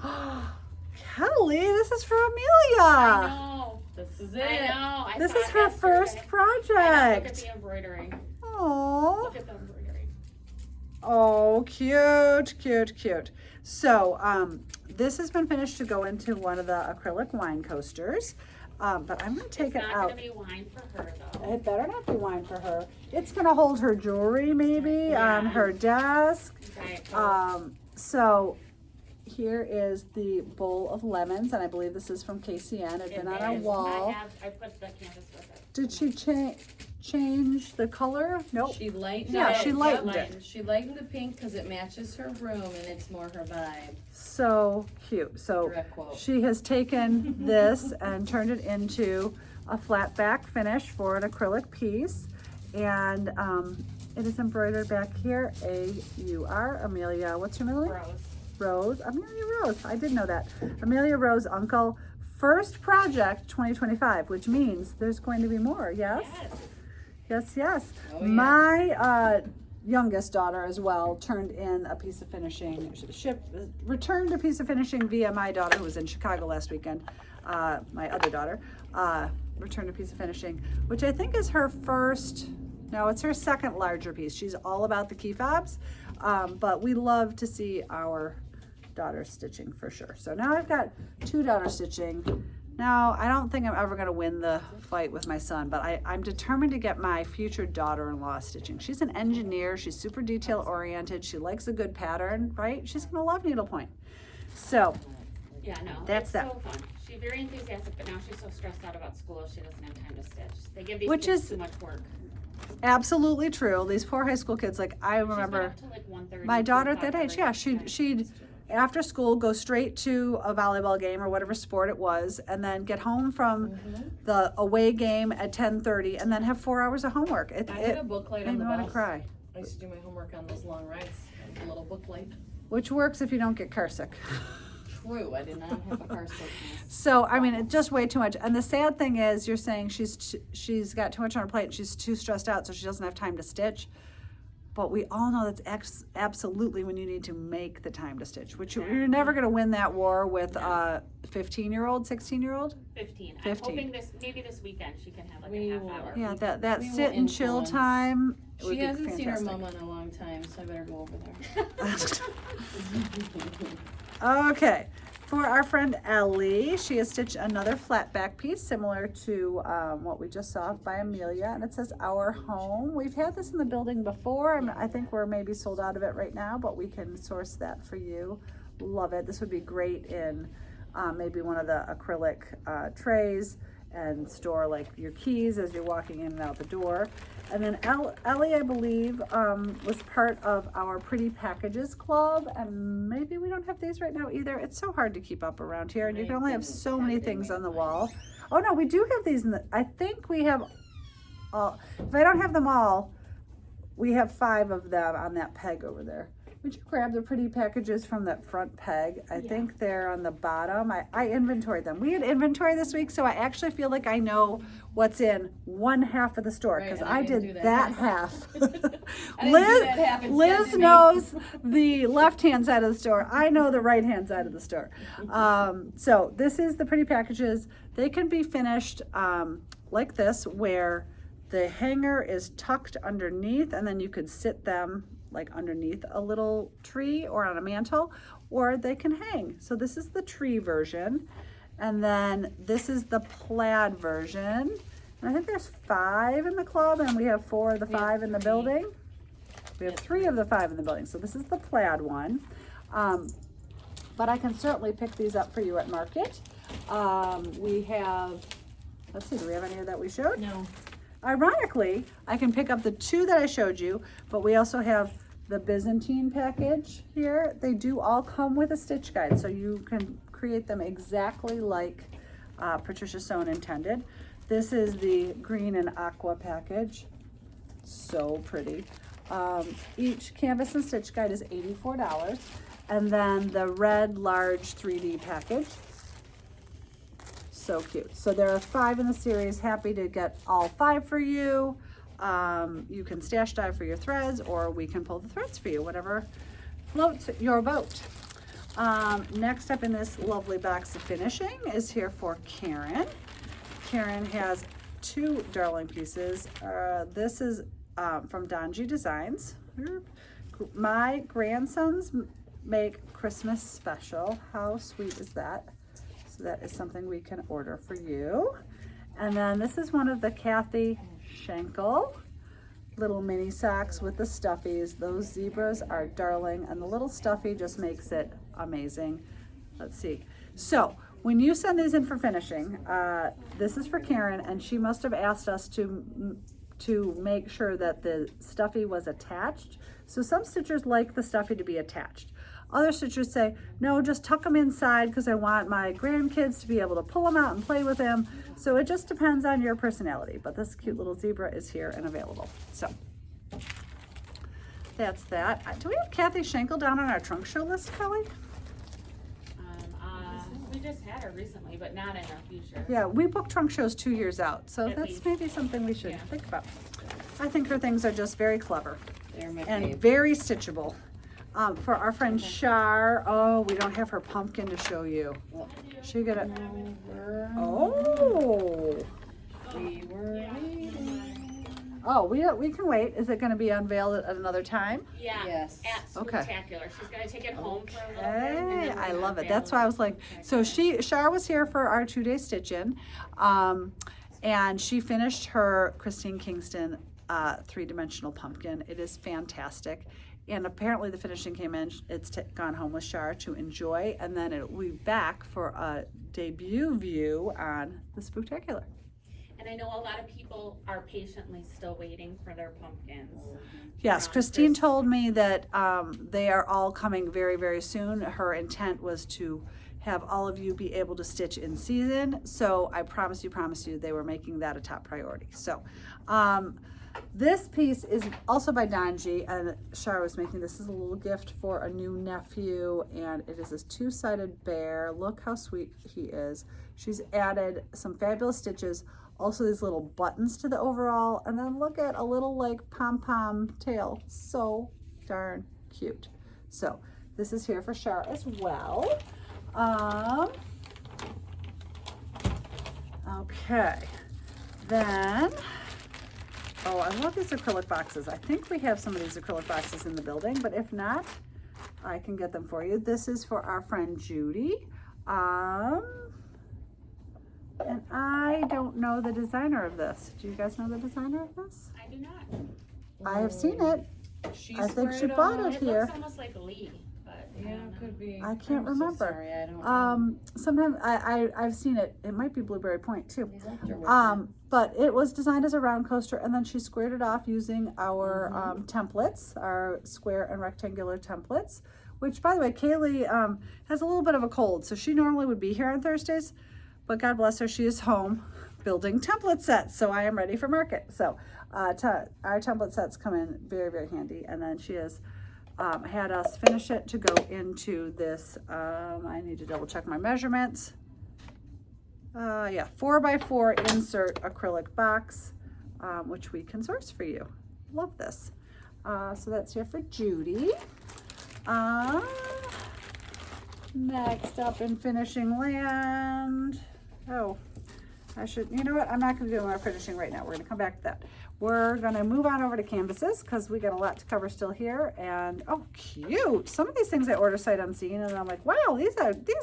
Kelly, this is for Amelia. I know. This is it. I know. I This saw is it her yesterday. first I know. project. Look at the embroidery. Oh, Look at the embroidery. oh, cute, cute, cute. So, this has been finished to go into one of the acrylic wine coasters, but I'm gonna take It's it not out. gonna be wine for her though. It better not be wine for her. It's gonna hold her jewelry maybe on Yeah. her desk. Diet Coke. So here is the bowl of lemons, and I believe this is from KCN. It's been on our wall. I put the canvas with it. Did she change the color? Nope. She lightened Yeah, it. she lightened it. She lightened the pink because it matches her room and it's more her vibe. So cute. So Direct quote. she has taken this and turned it into a flat back finish for an acrylic piece, and it is embroidered back here. A-U-R, Amelia, what's your middle name? Rose, Amelia Rose, I did know that. Amelia Rose, Uncle, first project 2025, which means there's going to be more, yes? Yes. Oh, yeah. My youngest daughter as well turned in a piece of finishing, returned a piece of finishing via my daughter who was in Chicago last weekend. My other daughter returned a piece of finishing, which I think is her first, no, it's her second larger piece. She's all about the key fobs, but we love to see our daughter stitching for sure. So now I've got 2 daughters stitching. Now, I don't think I'm ever going to win the fight with my son, but I'm determined to get my future daughter-in-law stitching. She's an engineer. She's super detail-oriented. She likes a good pattern, right? She's going to love needlepoint. So, Yeah, no, That's it's that. so fun. She's very enthusiastic, but now she's so stressed out about school, she doesn't have time to stitch. They give these Which kids is- too much work. absolutely true. These poor high school kids, like I She's been remember up till like 1:30, my daughter at 2 that o'clock age, every yeah, day. she'd after school go straight to a volleyball game or whatever sport it was, and then get home from the away game at 10:30, and then have 4 hours of homework. It I had a book light made on me the want to bus. cry. I used to do my homework on those long rides, a little book light. Which works if you don't get car sick. True, I did not have a car sickness. So I mean, it's just way too much. And the sad thing is, you're saying she's got too much on her plate. She's too stressed out, so she doesn't have time to stitch. But we all know that's absolutely when you need to make the time to stitch. Which you're never going to win that war with a 15-year-old, 16-year-old. 15. I'm 15. hoping maybe this weekend she can have like We a half will. hour. Yeah, that We will sit and chill influence. time. Would She be hasn't seen her fantastic. mama in a long time, so I better go over there. Okay, for our friend Ellie, she has stitched another flat back piece similar to what we just saw by Amelia, and it says Our Home. We've had this in the building before, and I think we're maybe sold out of it right now, but we can source that for you. Love it. This would be great in maybe one of the acrylic trays, and store like your keys as you're walking in and out the door. And then Ellie, I believe, was part of our Pretty Packages Club, and maybe we don't have these right now either. It's so hard to keep up around here, and you can only have so many things on the wall. Oh no, we do have these in the, I think we have all, if I don't have them all, we have 5 of them on that peg over there. Would you grab the Pretty Packages from that front peg? I think they're on the bottom. I inventoried them. We had inventory this week, so I actually feel like I know what's in one half of the store, Right, because and I I didn't did do that that half. half. I didn't do that half, it's Liz done to me. knows the left-hand side of the store. I know the right-hand side of the store. So this is the Pretty Packages. They can be finished like this, where the hanger is tucked underneath, and then you could sit them like underneath a little tree or on a mantle, or they can hang. So this is the tree version, and then this is the plaid version. And I think there's 5 in the club, and we have 4 of the 5 in the building. We have 3 of the 5 in the building. So this is the plaid one. But I can certainly pick these up for you at market. We have, let's see, do we have any that we showed? No. Ironically, I can pick up the 2 that I showed you, but we also have the Byzantine package here. They do all come with a stitch guide, so you can create them exactly like Patricia Sohn intended. This is the green and aqua package. So pretty. Each canvas and stitch guide is $84. And then the red large 3D package. So cute. So there are 5 in the series. Happy to get all 5 for you. You can stash die for your threads, or we can pull the threads for you, whatever floats your boat. Next up in this lovely box of finishing is here for Karen. Karen has 2 darling pieces. This is from Donji Designs. My grandsons make Christmas special. How sweet is that? So that is something we can order for you. And then this is one of the Kathy Schenkel little mini socks with the stuffies. Those zebras are darling, and the little stuffy just makes it amazing. Let's see. So when you send these in for finishing, this is for Karen, and she must have asked us to make sure that the stuffy was attached. So some stitchers like the stuffy to be attached. Other stitchers say, no, just tuck them inside because I want my grandkids to be able to pull them out and play with them. So it just depends on your personality. But this cute little zebra is here and available. So that's that. Do we have Kathy Schenkel down on our trunk show list, Kelly? We just had her recently, but not in our future. Yeah, we book trunk shows 2 years out. So At that's least. maybe something we should Yeah. think about. I think her things are just very clever They're my and fave. very stitchable. For our friend Shar, oh, we don't have her pumpkin to show you. She got a, oh, We were waiting. oh, we can wait. Is it going to be unveiled at another time? Yeah. Yes. At Okay. Spooktacular. She's gonna take it home for a little bit. and Hey, then I we're love gonna it. That's why I was like, so Shar was here for our 2-day stitch-in, and she finished her Christine Kingston 3-dimensional pumpkin. It is fantastic. And apparently the finishing came in, it's gone home with Shar to enjoy, and then it will be back for a debut view on the Spooktacular. And I know a lot of people are patiently still waiting for their pumpkins. Yes, Around Christine Christmas. told me that they are all coming very, very soon. Her intent was to have all of you be able to stitch in season. So I promise you, they were making that a top priority. So this piece is also by Donji, and Shar was making this as a little gift for a new nephew, and it is this 2-sided bear. Look how sweet he is. She's added some fabulous stitches, also these little buttons to the overall, and then look at a little like pom-pom tail. So darn cute. So this is here for Shar as well. Okay, then, oh, I love these acrylic boxes. I think we have some of these acrylic boxes in the building, but if not, I can get them for you. This is for our friend Judy. And I don't know the designer of this. Do you guys know the designer of this? I do not. I have seen it. She I think she squared bought off. it here. looks almost like Lee, but I Yeah, don't know. could be. I can't I'm so remember. sorry, I don't know. Sometimes I've seen it. It might be Blueberry Point too. They left her with that. But it was designed as a round coaster, and then she squared it off using our templates, our square and rectangular templates, which, by the way, Kaylee has a little bit of a cold, so she normally would be here on Thursdays, but God bless her, she is home building template sets, so I am ready for market. So our template sets come in very, very handy, and then she has had us finish it to go into this, I need to double check my measurements. 4x4 insert acrylic box, which we can source for you. Love this. So that's here for Judy. Next up in finishing land. Oh, you know what? I'm not going to do our finishing right now. We're going to come back to that. We're going to move on over to canvases because we got a lot to cover still here. And oh, cute. Some of these things I order sight unseen, and I'm like, wow, these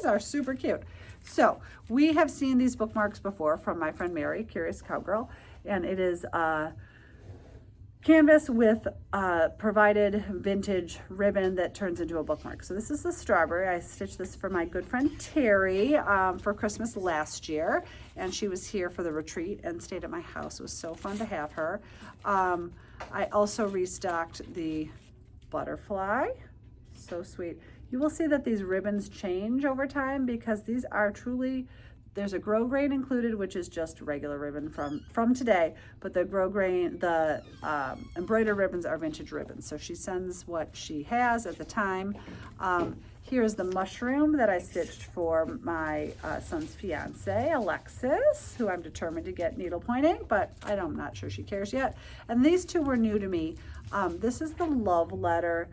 are super cute. So we have seen these bookmarks before from my friend Mary, Curious Cowgirl, and it is canvas with provided vintage ribbon that turns into a bookmark. So this is the strawberry. I stitched this for my good friend Terry for Christmas last year, and she was here for the retreat and stayed at my house. It was so fun to have her. I also restocked the butterfly. So sweet. You will see that these ribbons change over time because these are truly, there's a grow grain included, which is just regular ribbon from today, but the grow grain, the embroidered ribbons are vintage ribbons. So she sends what she has at the time. Here's the mushroom that I stitched for my son's fiance, Alexis, who I'm determined to get needle pointing, but I'm not sure she cares yet. And these two were new to me. This is the love letter.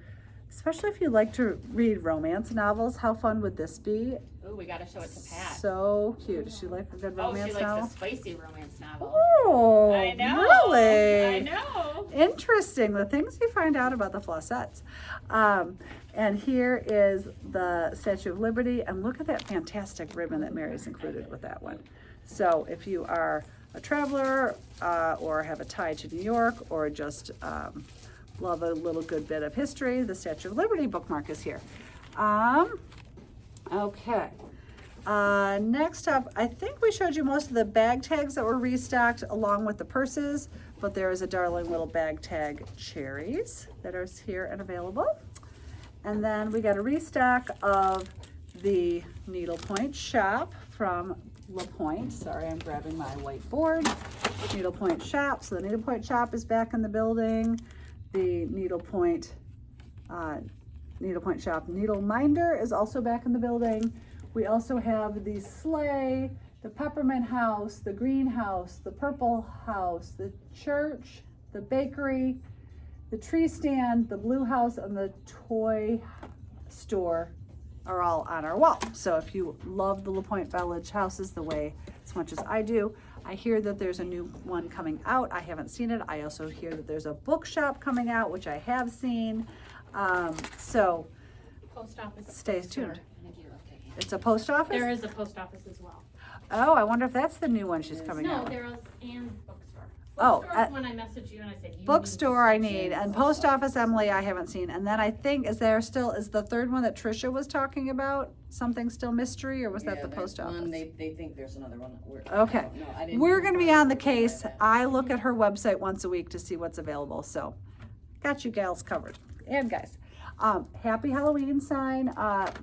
Especially if you like to read romance novels, how fun would this be? Ooh, we gotta show it to Pat. So cute. Does she like a good romance she likes novel? a spicy romance novel. Oh, I know. really? I know. Interesting, the things you find out about the Flossettes. And here is the Statue of Liberty, and look at that fantastic ribbon that Mary's included with that one. So if you are a traveler or have a tie to New York, or just love a little good bit of history, the Statue of Liberty bookmark is here. Okay. Next up, I think we showed you most of the bag tags that were restocked along with the purses, but there is a darling little bag tag cherries that are here and available. And then we got a restock of the Needlepoint shop from Needlepoint. Sorry, I'm grabbing my whiteboard. Needlepoint shop. So the Needlepoint shop is back in the building. The Needlepoint shop Needleminder is also back in the building. We also have the sleigh, the peppermint house, the greenhouse, the purple house, the church, the bakery, the tree stand, the blue house, and the toy store are all on our wall. So if you love the LaPointe Village houses the way as much as I do, I hear that there's a new one coming out. I haven't seen it. I also hear that there's a bookshop coming out, which I have seen. So Post office. stay tuned. And if you look at It's a post office? There is a post office as well. Oh, I wonder if that's the new one she's coming No, out with. there is, and bookstore. Oh, Bookstore's when I messaged you and I said, you Bookstore I need need, to and switch post office Emily I haven't seen. And then I think, is the third one that Tricia was talking about? Something still mystery, or was that Yeah, the there's post one, office? They think there's another one. Okay. No, I didn't We're gonna be confirm on the or case. verify that. I look at her website once a week to see what's available, so got you gals covered, and guys. Happy Halloween sign,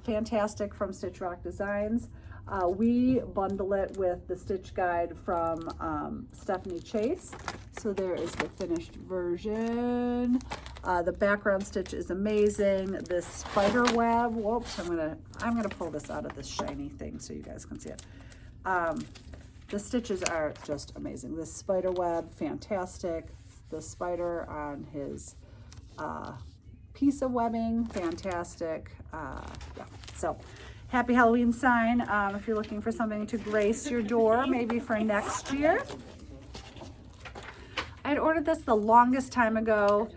fantastic from Stitch Rock Designs. We bundle it with the Stitch Guide from Stephanie Chase. So there is the finished version. The background stitch is amazing. This spider web, whoops, I'm gonna pull this out of this shiny thing so you guys can see it. The stitches are just amazing. This spider web, fantastic. The spider on his piece of webbing, fantastic. Yeah, so happy Halloween sign. If you're looking for something to grace your door, maybe for next year. I had ordered this the longest time ago,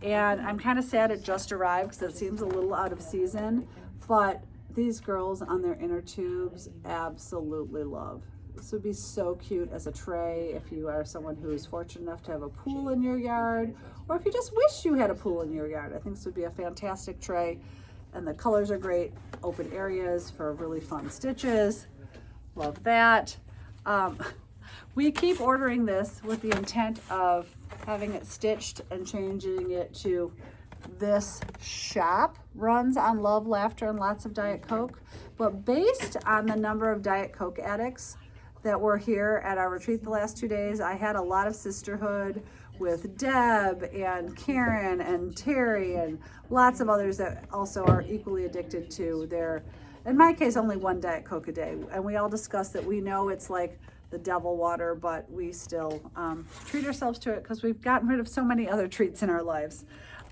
and I'm kind of sad it just arrived because it seems a little out of season, but these girls on their inner tubes absolutely love. This would be so cute as a tray if you are someone who is fortunate enough to have a pool in your yard, or if you just wish you had a pool in your yard. I think this would be a fantastic tray, and the colors are great. Open areas for really fun stitches. Love that. We keep ordering this with the intent of having it stitched and changing it to this shop runs on love, laughter, and lots of Diet Coke. But based on the number of Diet Coke addicts that were here at our retreat the last 2 days, I had a lot of sisterhood with Deb and Karen and Terry and lots of others that also are equally addicted to their, in my case, only one Diet Coke a day. And we all discussed that we know it's like the devil water, but we still treat ourselves to it because we've gotten rid of so many other treats in our lives.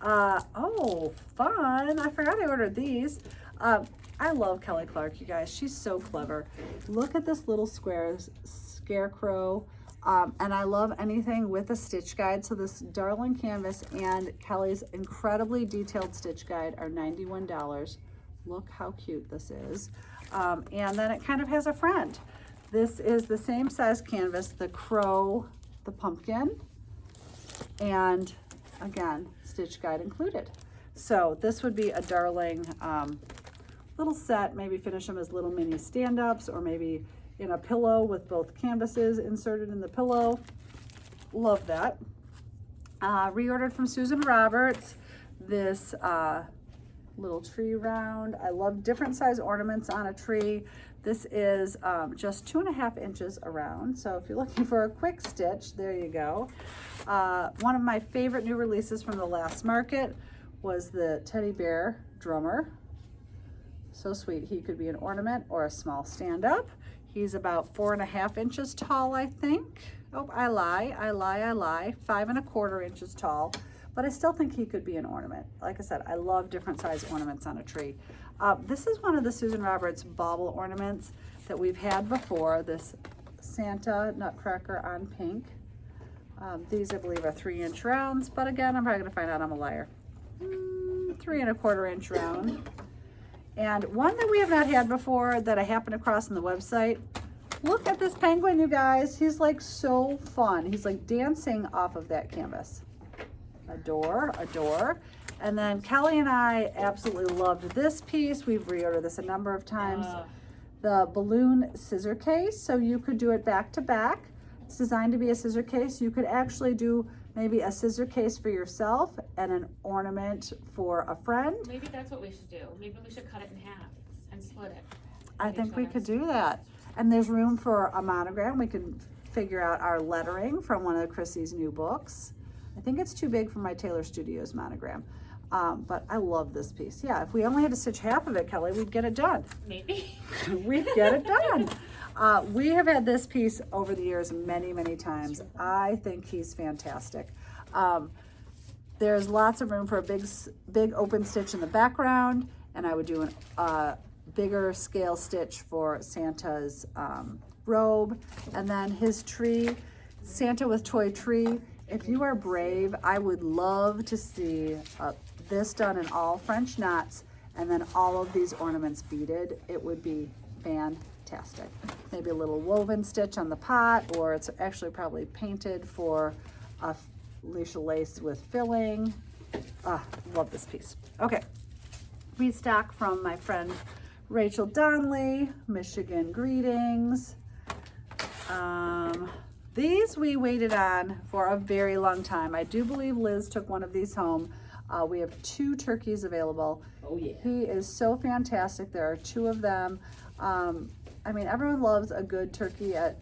Oh, fun. I forgot I ordered these. I love Kelly Clark, you guys. She's so clever. Look at this little scarecrow. And I love anything with a stitch guide. So this darling canvas and Kelly's incredibly detailed stitch guide are $91. Look how cute this is. And then it kind of has a friend. This is the same size canvas, the crow, the pumpkin, and again, stitch guide included. So this would be a darling little set, maybe finish them as little mini stand-ups, or maybe in a pillow with both canvases inserted in the pillow. Love that. Reordered from Susan Roberts, this little tree round. I love different size ornaments on a tree. This is just 2.5 inches around. So if you're looking for a quick stitch, there you go. One of my favorite new releases from the last market was the teddy bear drummer. So sweet. He could be an ornament or a small stand-up. He's about 4.5 inches tall, I think. Oh, I lie. 5.25 inches tall. But I still think he could be an ornament. Like I said, I love different size ornaments on a tree. This is one of the Susan Roberts bauble ornaments that we've had before, this Santa Nutcracker on pink. These, I believe, are 3-inch rounds, but again, I'm probably gonna find out I'm a liar. 3.25 inch round. And one that we have not had before that I happened across on the website, Look at this penguin, you guys. He's like so fun. He's like dancing off of that canvas. Adore, adore. And then Kelly and I absolutely loved this piece. We've reordered this a number of times. The balloon scissor case. So you could do it back to back. It's designed to be a scissor case. You could actually do maybe a scissor case for yourself and an ornament for a friend. Maybe that's what we should do. Maybe we should cut it in half and split it. I think we could do that. And there's room for a monogram. We can figure out our lettering from one of Chrissy's new books. I think it's too big for my Taylor Studios monogram. But I love this piece. Yeah, if we only had to stitch half of it, Kelly, we'd get it done. Maybe. We'd get it done. We have had this piece over the years many, many times. I think he's fantastic. There's lots of room for a big open stitch in the background, and I would do a bigger scale stitch for Santa's robe, and then his tree, Santa with toy tree. If you are brave, I would love to see this done in all French knots, and then all of these ornaments beaded. It would be fantastic. Maybe a little woven stitch on the pot, or it's actually probably painted for a Alicia lace with filling. Love this piece. Okay, restock from my friend Rachel Donnelly, Michigan greetings. These we waited on for a very long time. I do believe Liz took one of these home. We have 2 turkeys available. Oh yeah. He is so fantastic. There are 2 of them. I mean, everyone loves a good turkey at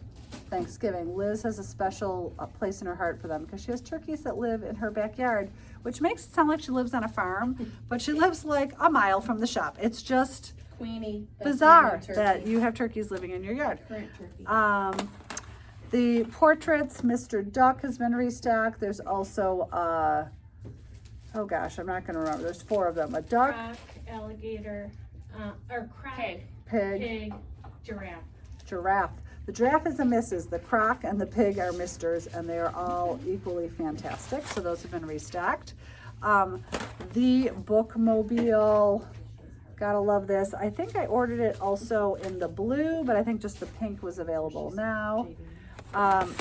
Thanksgiving. Liz has a special place in her heart for them because she has turkeys that live in her backyard, which makes it sound like she lives on a farm, but she lives like a mile from the shop. It's just Queenie. bizarre that you have turkeys living in your yard. Current turkey. The portraits, Mr. Duck has been restocked. There's also, oh gosh, I'm not going to remember. There's 4 of them. A duck, Croc, alligator, or croc, Pig. pig, giraffe. giraffe. The giraffe is a Mrs. The croc and the pig are Misters, and they are all equally fantastic. So those have been restocked. The bookmobile, gotta love this. I think I ordered it also in the blue, but I think just the pink was available now.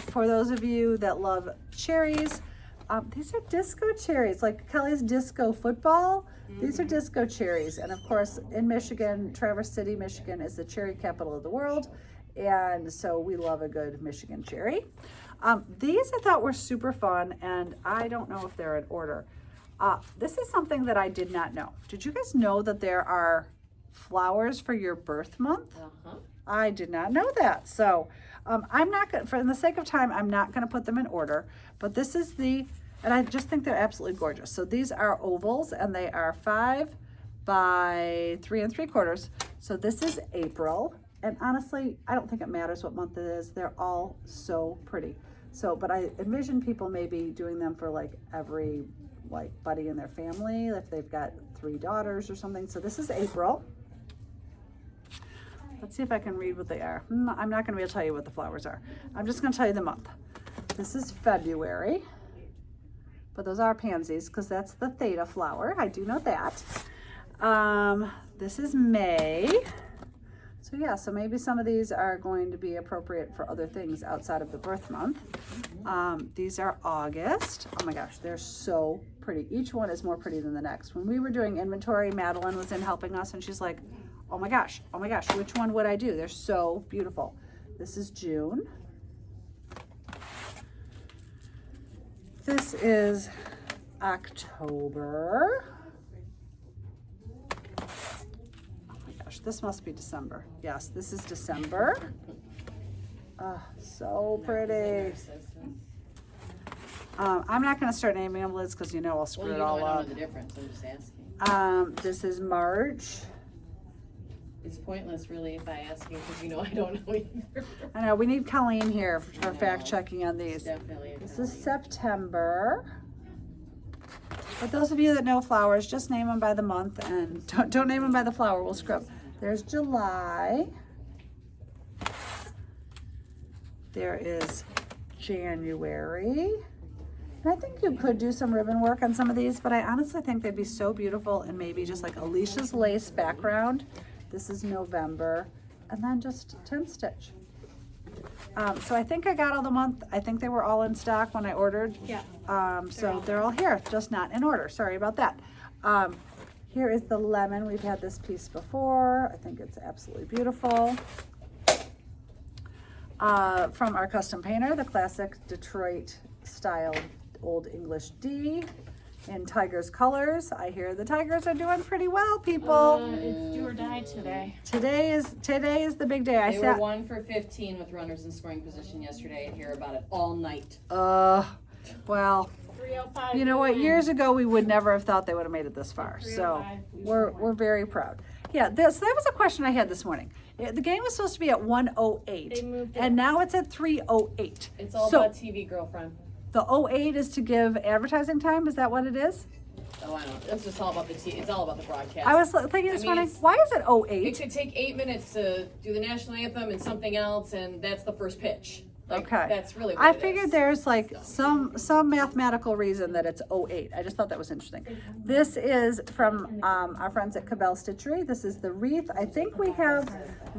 For those of you that love cherries, these are disco cherries, like Kelly's disco football. These are disco cherries. And of course, in Michigan, Traverse City, Michigan is the cherry capital of the world. And so we love a good Michigan cherry. These I thought were super fun, and I don't know if they're in order. This is something that I did not know. Did you guys know that there are flowers for your birth month? Uh-huh. I did not know that. So I'm not going to, for the sake of time, I'm not going to put them in order. But this is and I just think they're absolutely gorgeous. So these are ovals, and they are 5 by 3 3/4. So this is April. And honestly, I don't think it matters what month it is. They're all so pretty. So, but I envision people maybe doing them for like every buddy in their family, if they've got 3 daughters or something. So this is April. Let's see if I can read what they are. I'm not going to be able to tell you what the flowers are. I'm just going to tell you the month. This is February, but those are pansies because that's the theta flower. I do know that. This is May. So yeah, so maybe some of these are going to be appropriate for other things outside of the birth month. These are August. Oh my gosh, they're so pretty. Each one is more pretty than the next. When we were doing inventory, Madeline was in helping us, and she's like, oh my gosh, which one would I do? They're so beautiful. This is June. This is October. This must be December. Yes, this is December. So pretty. I'm not going to start naming them, Liz, because you know I'll screw it all I up. don't know the difference. I'm just asking. This is March. It's pointless, really, if I ask you, because you know I don't know either. I know, we need Colleen here for fact checking on these. Definitely. This is September. But those of you that know flowers, just name them by the month, and don't name them by the flower. We'll screw up. There's July. There is January. And I think you could do some ribbon work on some of these, but I honestly think they'd be so beautiful and maybe just like Alicia's lace background. This is November. And then just 10 stitch. So I think I got all the month. I think they were all in stock when I ordered. Yeah. So they're all here, just not in order. Sorry about that. Here is the lemon. We've had this piece before. I think it's absolutely beautiful. From our custom painter, the classic Detroit style Old English D in Tigers colors. I hear the Tigers are doing pretty well, people. It's do or die today. Today is the big day. They were 1 for 15 with runners in scoring position yesterday, and hear about it all night. Well, 305. you know what? Years ago, we would never have thought they would have made it this far. So we're very proud. Yeah, so that was a question I had this morning. The game was supposed to be at 1:08, They moved it. and now it's at 3:08. It's all So about TV, girlfriend. the 08 is to give advertising time. Is that what it is? Oh, I don't. It's just all about the TV. It's all about the broadcast. I was thinking this I mean, morning. it's- Why is it It 08? could take 8 minutes to do the national anthem and something else, and that's the first pitch. Like, Okay. That's really what I it figured is. there's like some mathematical reason that it's 08. I just thought that was interesting. This is from our friends at Cabell Stitchery. This is the wreath. I think we have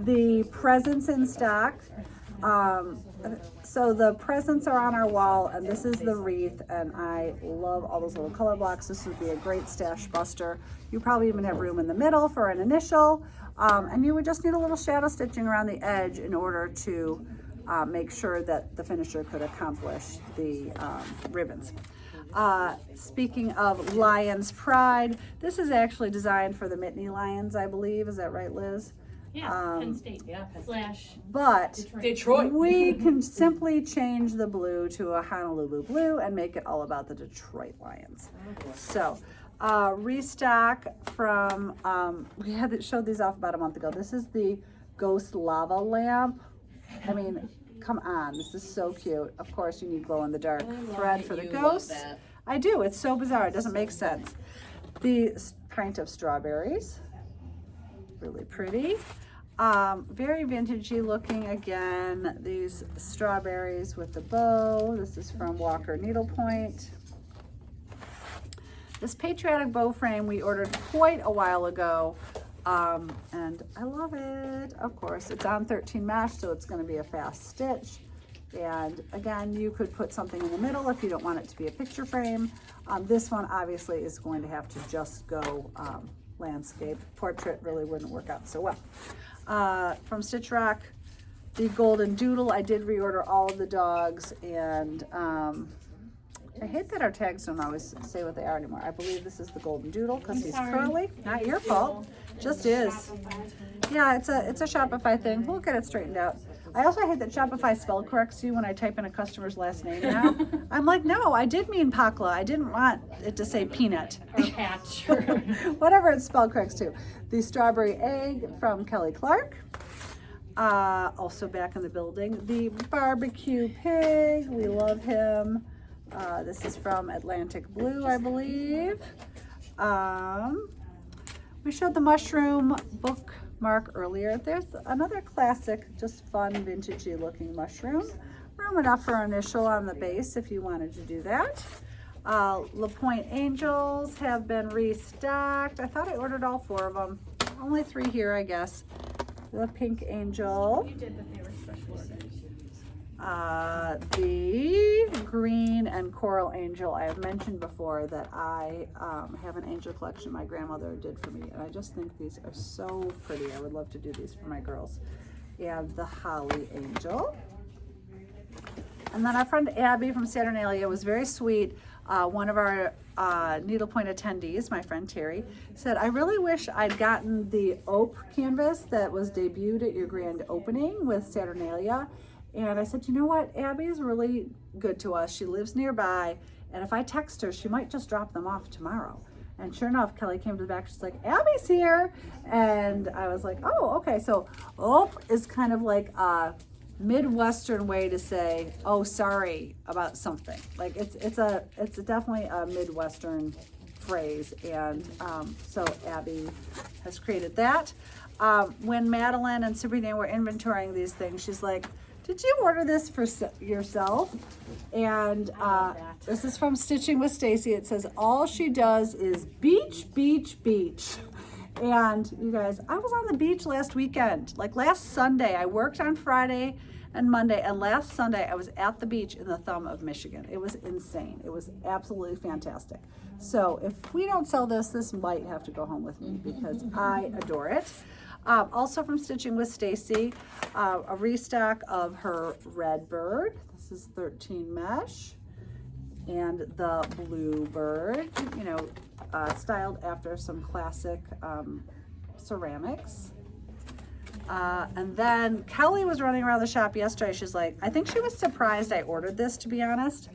the presents in stock. So the presents are on our wall, and this is the wreath, and I love all those little color blocks. This would be a great stash buster. You probably even have room in the middle for an initial, and you would just need a little shadow stitching around the edge in order to make sure that the finisher could accomplish the ribbons. Speaking of Lion's Pride, this is actually designed for the Mitney Lions, I believe. Is that right, Liz? Yeah, Penn State. Yeah, Penn State. / But Detroit. we can simply change the blue to a Honolulu blue and make it all about the Detroit Lions. So, restock from, we showed these off about a month ago. This is the Ghost Lava Lamp. I mean, come on, this is so cute. Of course, you need glow in the dark thread for the You love ghost. that. I do. It's so bizarre. It doesn't make sense. The pint of strawberries, really pretty. Very vintagey looking again. These strawberries with the bow. This is from Walker Needlepoint. This patriotic bow frame we ordered quite a while ago. And I love it. Of course, it's on 13 mesh, so it's going to be a fast stitch. And again, you could put something in the middle if you don't want it to be a picture frame. This one obviously is going to have to just go landscape. Portrait really wouldn't work out so well. From Stitch Rock, the Golden Doodle. I did reorder all of the dogs, and I hate that our tags don't always say what they are anymore. I believe this is the Golden Doodle because he's sorry. curly. Not your fault. Just is. Yeah, it's a Shopify thing. We'll get it straightened out. I also hate that Shopify spell corrects you when I type in a customer's last name now. I'm like, no, I did mean Pakla. I didn't want it to say peanut. Or patch. Whatever it's spell corrects to. The Strawberry Egg from Kelly Clark. Also back in the building. The Barbecue Pig. We love him. This is from Atlantic Blue, I believe. We showed the mushroom bookmark earlier. There's another classic, just fun, vintagey looking mushroom. Room enough for an initial on the base if you wanted to do that. LaPointe Angels have been restocked. I thought I ordered all 4 of them. Only 3 here, I guess. The Pink Angel. You did, but they were special orders. The green and coral angel. I have mentioned before that I have an angel collection my grandmother did for me, and I just think these are so pretty. I would love to do these for my girls. And the holly angel. And then our friend Abby from Saturnalia was very sweet. One of our Needlepoint attendees, my friend Terry, said, I really wish I'd gotten the oak canvas that was debuted at your grand opening with Saturnalia. And I said, you know what? Abby is really good to us. She lives nearby. And if I text her, she might just drop them off tomorrow. And sure enough, Kelly came to the back. She's like, Abby's here. And I was like, oh, okay. So ope is kind of like a Midwestern way to say, oh, sorry about something. Like it's definitely a Midwestern phrase. And so Abby has created that. When Madeline and Sabrina were inventorying these things, she's like, did you order this for yourself? And this is from Stitching with Stacy. It says, all she does is beach, beach, beach. And you guys, I was on the beach last weekend, like last Sunday. I worked on Friday and Monday, and last Sunday I was at the beach in the thumb of Michigan. It was insane. It was absolutely fantastic. So if we don't sell this, this might have to go home with me because I adore it. Also from Stitching with Stacy, a restock of her Red Bird. This is 13 mesh. And the Blue Bird, you know, styled after some classic ceramics. And then Kelly was running around the shop yesterday. She's like, I think she was surprised I ordered this, to be honest,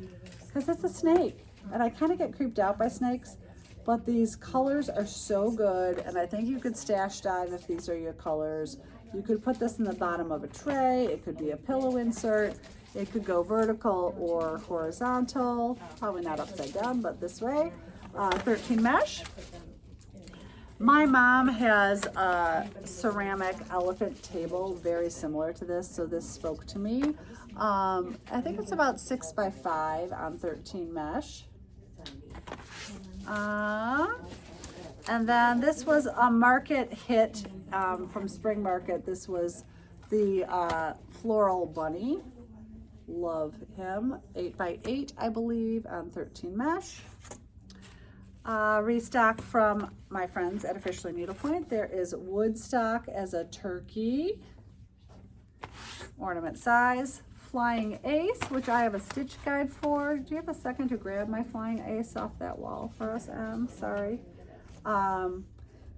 because it's a snake. And I kind of get creeped out by snakes, but these colors are so good. And I think you could stash dive if these are your colors. You could put this in the bottom of a tray. It could be a pillow insert. It could go vertical or horizontal, probably not upside down, but this way. 13 mesh. My mom has a ceramic elephant table very similar to this, so this spoke to me. I think it's about 6 by 5 on 13 mesh. And then this was a market hit from Spring Market. This was the Floral Bunny. Love him. 8 by 8, I believe, on 13 mesh. Restock from my friends at Officially Needlepoint. There is Woodstock as a turkey. Ornament size. Flying Ace, which I have a stitch guide for. Do you have a second to grab my Flying Ace off that wall for us, Em? Sorry.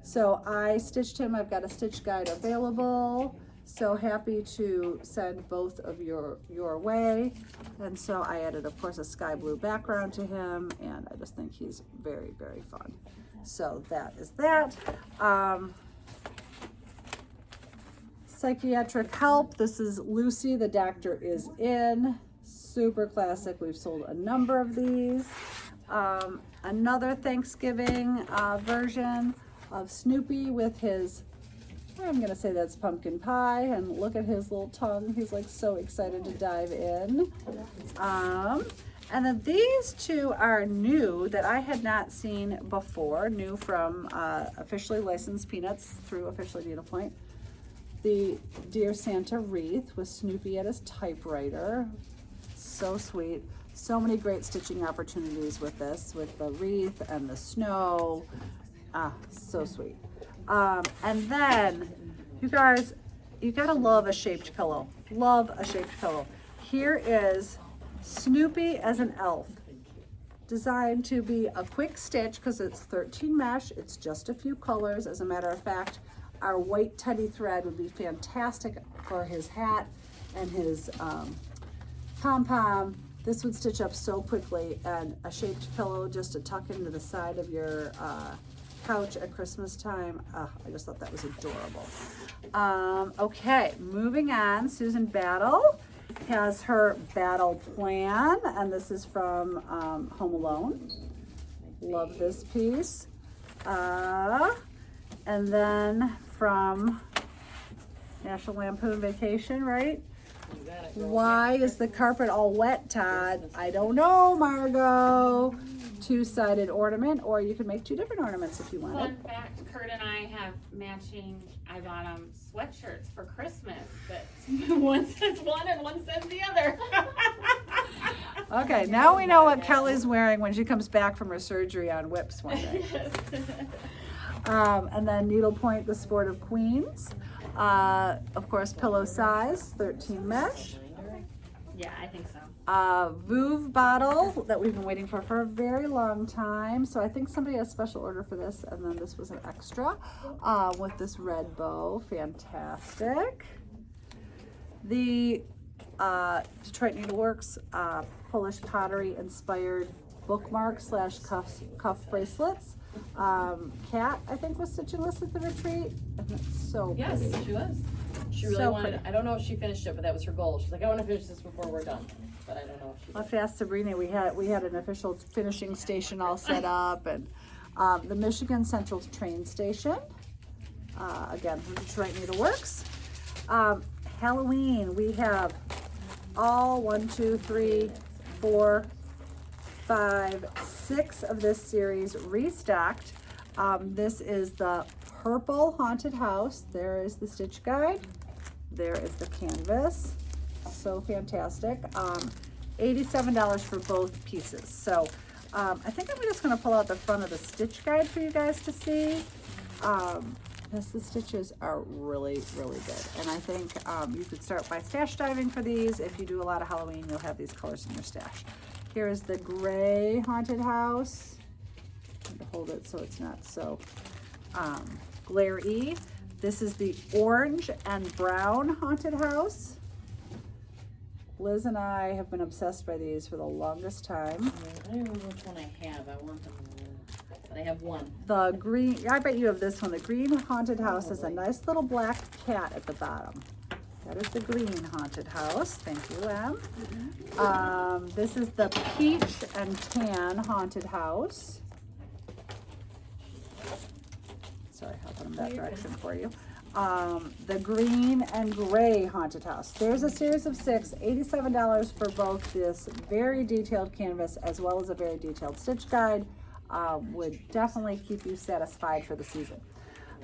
So I stitched him. I've got a stitch guide available. So happy to send both of your way. And so I added, of course, a sky blue background to him, and I just think he's very, very fun. So that is that. Psychiatric Help. This is Lucy, the Doctor Is In. Super classic. We've sold a number of these. Another Thanksgiving version of Snoopy with his, I'm gonna say that's pumpkin pie, and look at his little tongue. He's like so excited to dive in. And then these two are new that I had not seen before, new from Officially Licensed Peanuts through Officially Needlepoint. The Dear Santa wreath with Snoopy at his typewriter. So sweet. So many great stitching opportunities with this, with the wreath and the snow. So sweet. And then, you guys, you gotta love a shaped pillow. Love a shaped pillow. Here is Snoopy as an elf. Designed to be a quick stitch because it's 13 mesh. It's just a few colors. As a matter of fact, our white teddy thread would be fantastic for his hat and his pom-pom. This would stitch up so quickly, and a shaped pillow just to tuck into the side of your couch at Christmas time. I just thought that was adorable. Okay, moving on. Susan Battle has her battle plan, and this is from Home Alone. Love this piece. And then from National Lampoon Vacation, right? You got it, girl. Why is the carpet all wet, Todd? I don't know, Margot. Two-sided ornament, or you can make two different ornaments if you wanted. Fun fact, Kurt and I have matching, I bought sweatshirts for Christmas, but one says one and one says the other. Okay, now we know what Kelly's wearing when she comes back from her surgery on whips one day. And then Needlepoint, the Sport of Queens. Of course, pillow size, 13 mesh. Yeah, I think so. Vouv bottle that we've been waiting for a very long time. So I think somebody has a special order for this, and then this was an extra with this red bow. Fantastic. The Detroit Needleworks Polish pottery inspired bookmark / cuff bracelets. Kat, I think, was stitching this at the retreat, and it's so Yes, pretty. she was. She really So wanted, pretty. I don't know if she finished it, but that was her goal. She's like, I want to finish this before we're done. But I don't know if she I'll did. have to ask Sabrina. We had an official finishing station all set up, and the Michigan Central train station. Again, from Detroit Needleworks. Halloween, we have all 1, 2, 3, 4, 5, 6 of this series restocked. This is the purple haunted house. There is the stitch guide. There is the canvas. So fantastic. $87 for both pieces. So I think I'm just gonna pull out the front of the stitch guide for you guys to see. Because the stitches are really, really good. And I think you could start by stash diving for these. If you do a lot of Halloween, you'll have these colors in your stash. Here is the gray haunted house. I'm gonna hold it so it's not so glare-y. This is the orange and brown haunted house. Liz and I have been obsessed by these for the longest time. I don't remember which one I have. I want them, but I have one. The green, I bet you have this one. The green haunted house has a nice little black cat at the bottom. That is the green haunted house. Thank you, Em. This is the peach and tan haunted house. Sorry, I'll put them that direction for you. The green and gray haunted house. There's a series of 6, $87 for both this very detailed canvas as well as a very detailed stitch guide. Would definitely keep you satisfied for the season.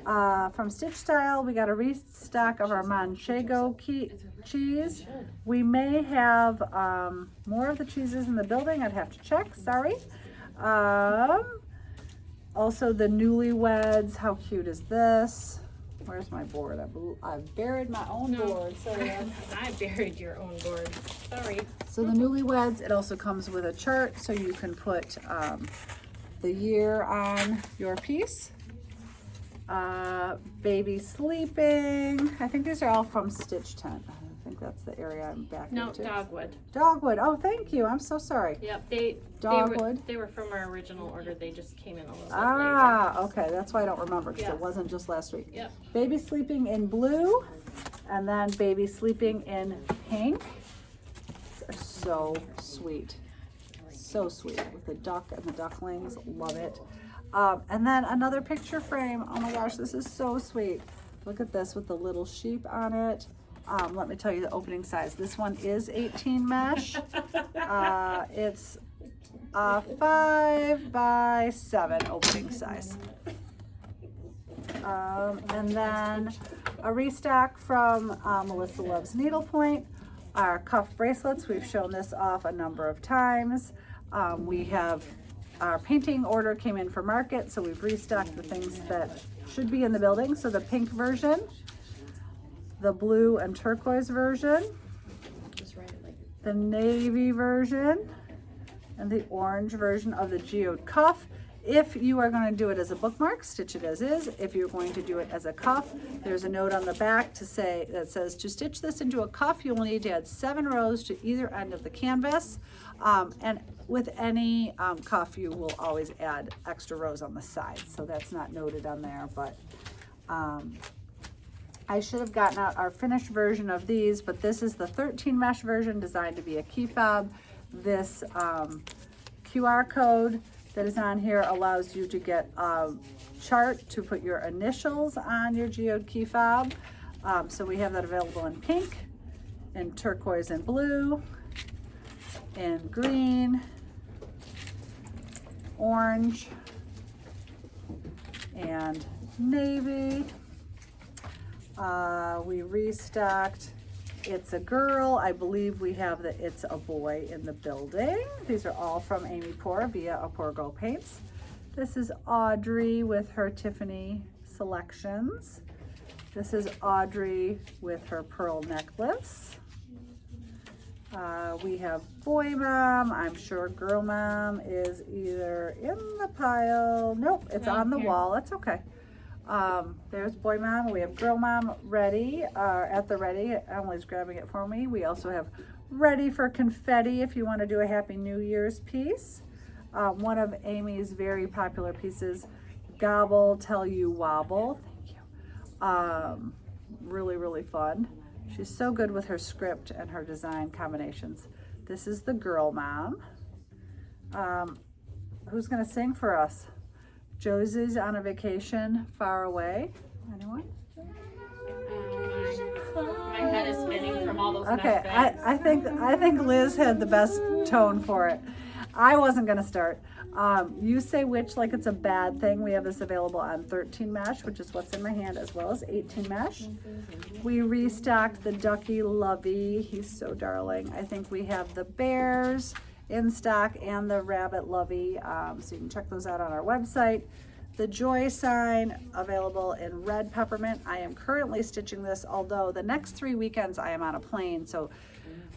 From Stitch Style, we got a restock of our Manchego cheese. We may have more of the cheeses in the building. I'd have to check, sorry. Also the Newlyweds. How cute is this? Where's my board? I've buried my own board. Sorry. I buried your own board. Sorry. So the Newlyweds, it also comes with a chart so you can put the year on your piece. Baby sleeping. I think these are all from Stitch Tent. I think that's the area I'm back No, into. dogwood. Dogwood. Oh, thank you. I'm so sorry. Yep, Dogwood. they were from our original order. They just came in a little bit Ah, okay. That's why I don't remember because Yeah. it wasn't just last week. Yep. Baby sleeping in blue, and then baby sleeping in pink. These are so sweet. So sweet with the duck and the ducklings. Love it. And then another picture frame. Oh my gosh, this is so sweet. Look at this with the little sheep on it. Let me tell you the opening size. This one is 18 mesh. It's 5 by 7 opening size. And then a restock from Melissa Loves Needlepoint. Our cuff bracelets, we've shown this off a number of times. We have our painting order came in for market, so we've restocked the things that should be in the building. So the pink version, the blue and turquoise version, the navy version, and the orange version of the geode cuff. If you are going to do it as a bookmark, stitch it as is. If you're going to do it as a cuff, there's a note on the back to say that says to stitch this into a cuff, you will need to add 7 rows to either end of the canvas. And with any cuff, you will always add extra rows on the side. So that's not noted on there, but I should have gotten out our finished version of these, but this is the 13 mesh version designed to be a key fob. This QR code that is on here allows you to get a chart to put your initials on your geode key fob. So we have that available in pink, in turquoise and blue, in green, orange, and navy. We restocked It's a Girl. I believe we have the It's a Boy in the building. These are all from Amy Poor via A Poor Girl Paints. This is Audrey with her Tiffany selections. This is Audrey with her pearl necklace. We have Boy Mom. I'm sure Girl Mom is either in the pile. Nope, it's on the wall. It's okay. There's Boy Mom. We have Girl Mom ready, at the ready. Emily's grabbing it for me. We also have Ready for Confetti if you want to do a Happy New Year's piece. One of Amy's very popular pieces, Gobble Tell You Wobble. Thank you. Really, really fun. She's so good with her script and her design combinations. This is the Girl Mom. Who's gonna sing for us? Josie's on a vacation far away. Anyone? My head is spinning from all those Okay, mesh bags. I think Liz had the best tone for it. I wasn't gonna start. You say which like it's a bad thing. We have this available on 13 mesh, which is what's in my hand, as well as 18 mesh. We restocked the Ducky Lovey. He's so darling. I think we have the bears in stock and the Rabbit Lovey. So you can check those out on our website. The Joy Sign available in red peppermint. I am currently stitching this, although the next 3 weekends I am on a plane, so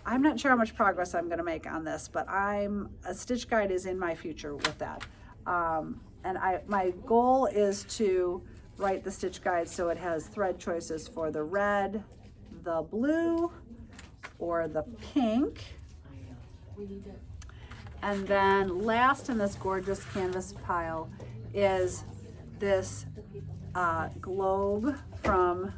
I'm not sure how much progress I'm gonna make on this, but a stitch guide is in my future with that. And my goal is to write the stitch guide so it has thread choices for the red, the blue, or the pink. And then last in this gorgeous canvas pile is this globe from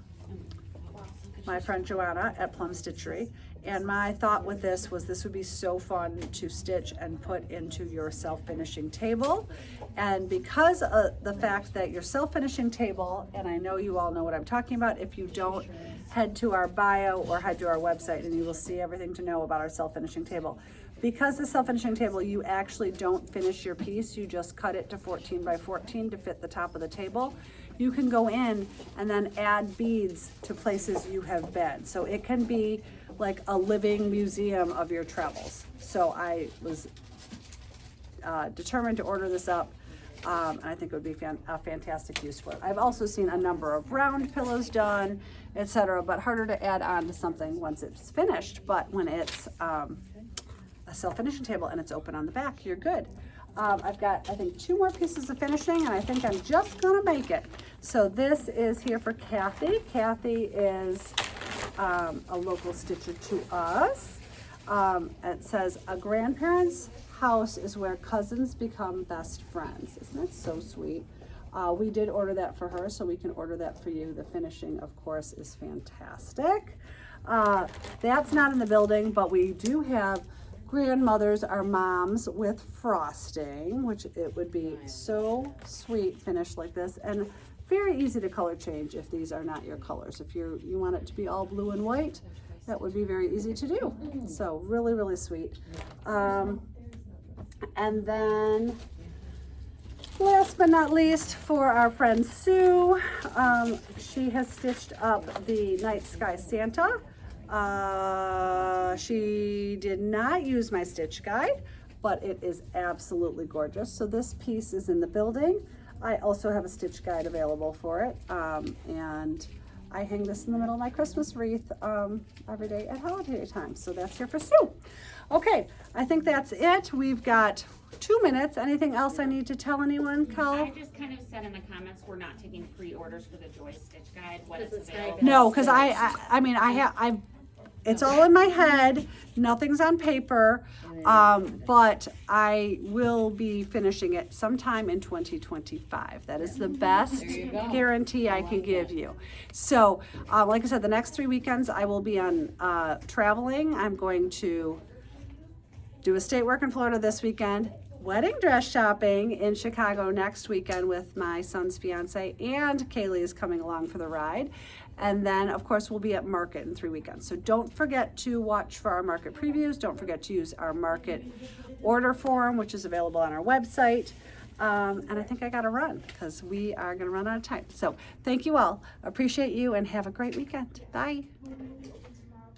my friend Joanna at Plum Stitchery. And my thought with this was this would be so fun to stitch and put into your self-finishing table. And because of the fact that your self-finishing table, and I know you all know what I'm talking about, if you don't, head to our bio or head to our website and you will see everything to know about our self-finishing table. Because the self-finishing table, you actually don't finish your piece, you just cut it to 14 by 14 to fit the top of the table. You can go in and then add beads to places you have been. So it can be like a living museum of your travels. So I was determined to order this up. And I think it would be a fantastic use for it. I've also seen a number of round pillows done, etc., but harder to add on to something once it's finished. But when it's a self-finishing table and it's open on the back, you're good. I've got, I think, 2 more pieces of finishing, and I think I'm just gonna make it. So this is here for Kathy. Kathy is a local stitcher to us. It says, a grandparent's house is where cousins become best friends. Isn't that so sweet? We did order that for her, so we can order that for you. The finishing, of course, is fantastic. That's not in the building, but we do have grandmothers are moms with frosting, which it would be so sweet finished like this, and very easy to color change if these are not your colors. If you want it to be all blue and white, that would be very easy to do. So really, really sweet. And then last but not least, for our friend Sue, she has stitched up the Night Sky Santa. She did not use my stitch guide, but it is absolutely gorgeous. So this piece is in the building. I also have a stitch guide available for it, and I hang this in the middle of my Christmas wreath every day at holiday time. So that's here for Sue. Okay, I think that's it. We've got 2 minutes. Anything else I need to tell anyone, Cal? I just kind of said in the comments, we're not taking pre-orders for the Joy Stitch Guide, when it's available. No, because I've it's all in my head. Nothing's on paper, but I will be finishing it sometime in 2025. That is the best guarantee I can give you. So, like I said, the next 3 weekends I will be on traveling. I'm going to do estate work in Florida this weekend, wedding dress shopping in Chicago next weekend with my son's fiance, and Kaylee is coming along for the ride. And then, of course, we'll be at market in 3 weekends. So don't forget to watch for our market previews. Don't forget to use our market order form, which is available on our website. And I think I got to run because we are going to run out of time. So thank you all. Appreciate you and have a great weekend. Bye.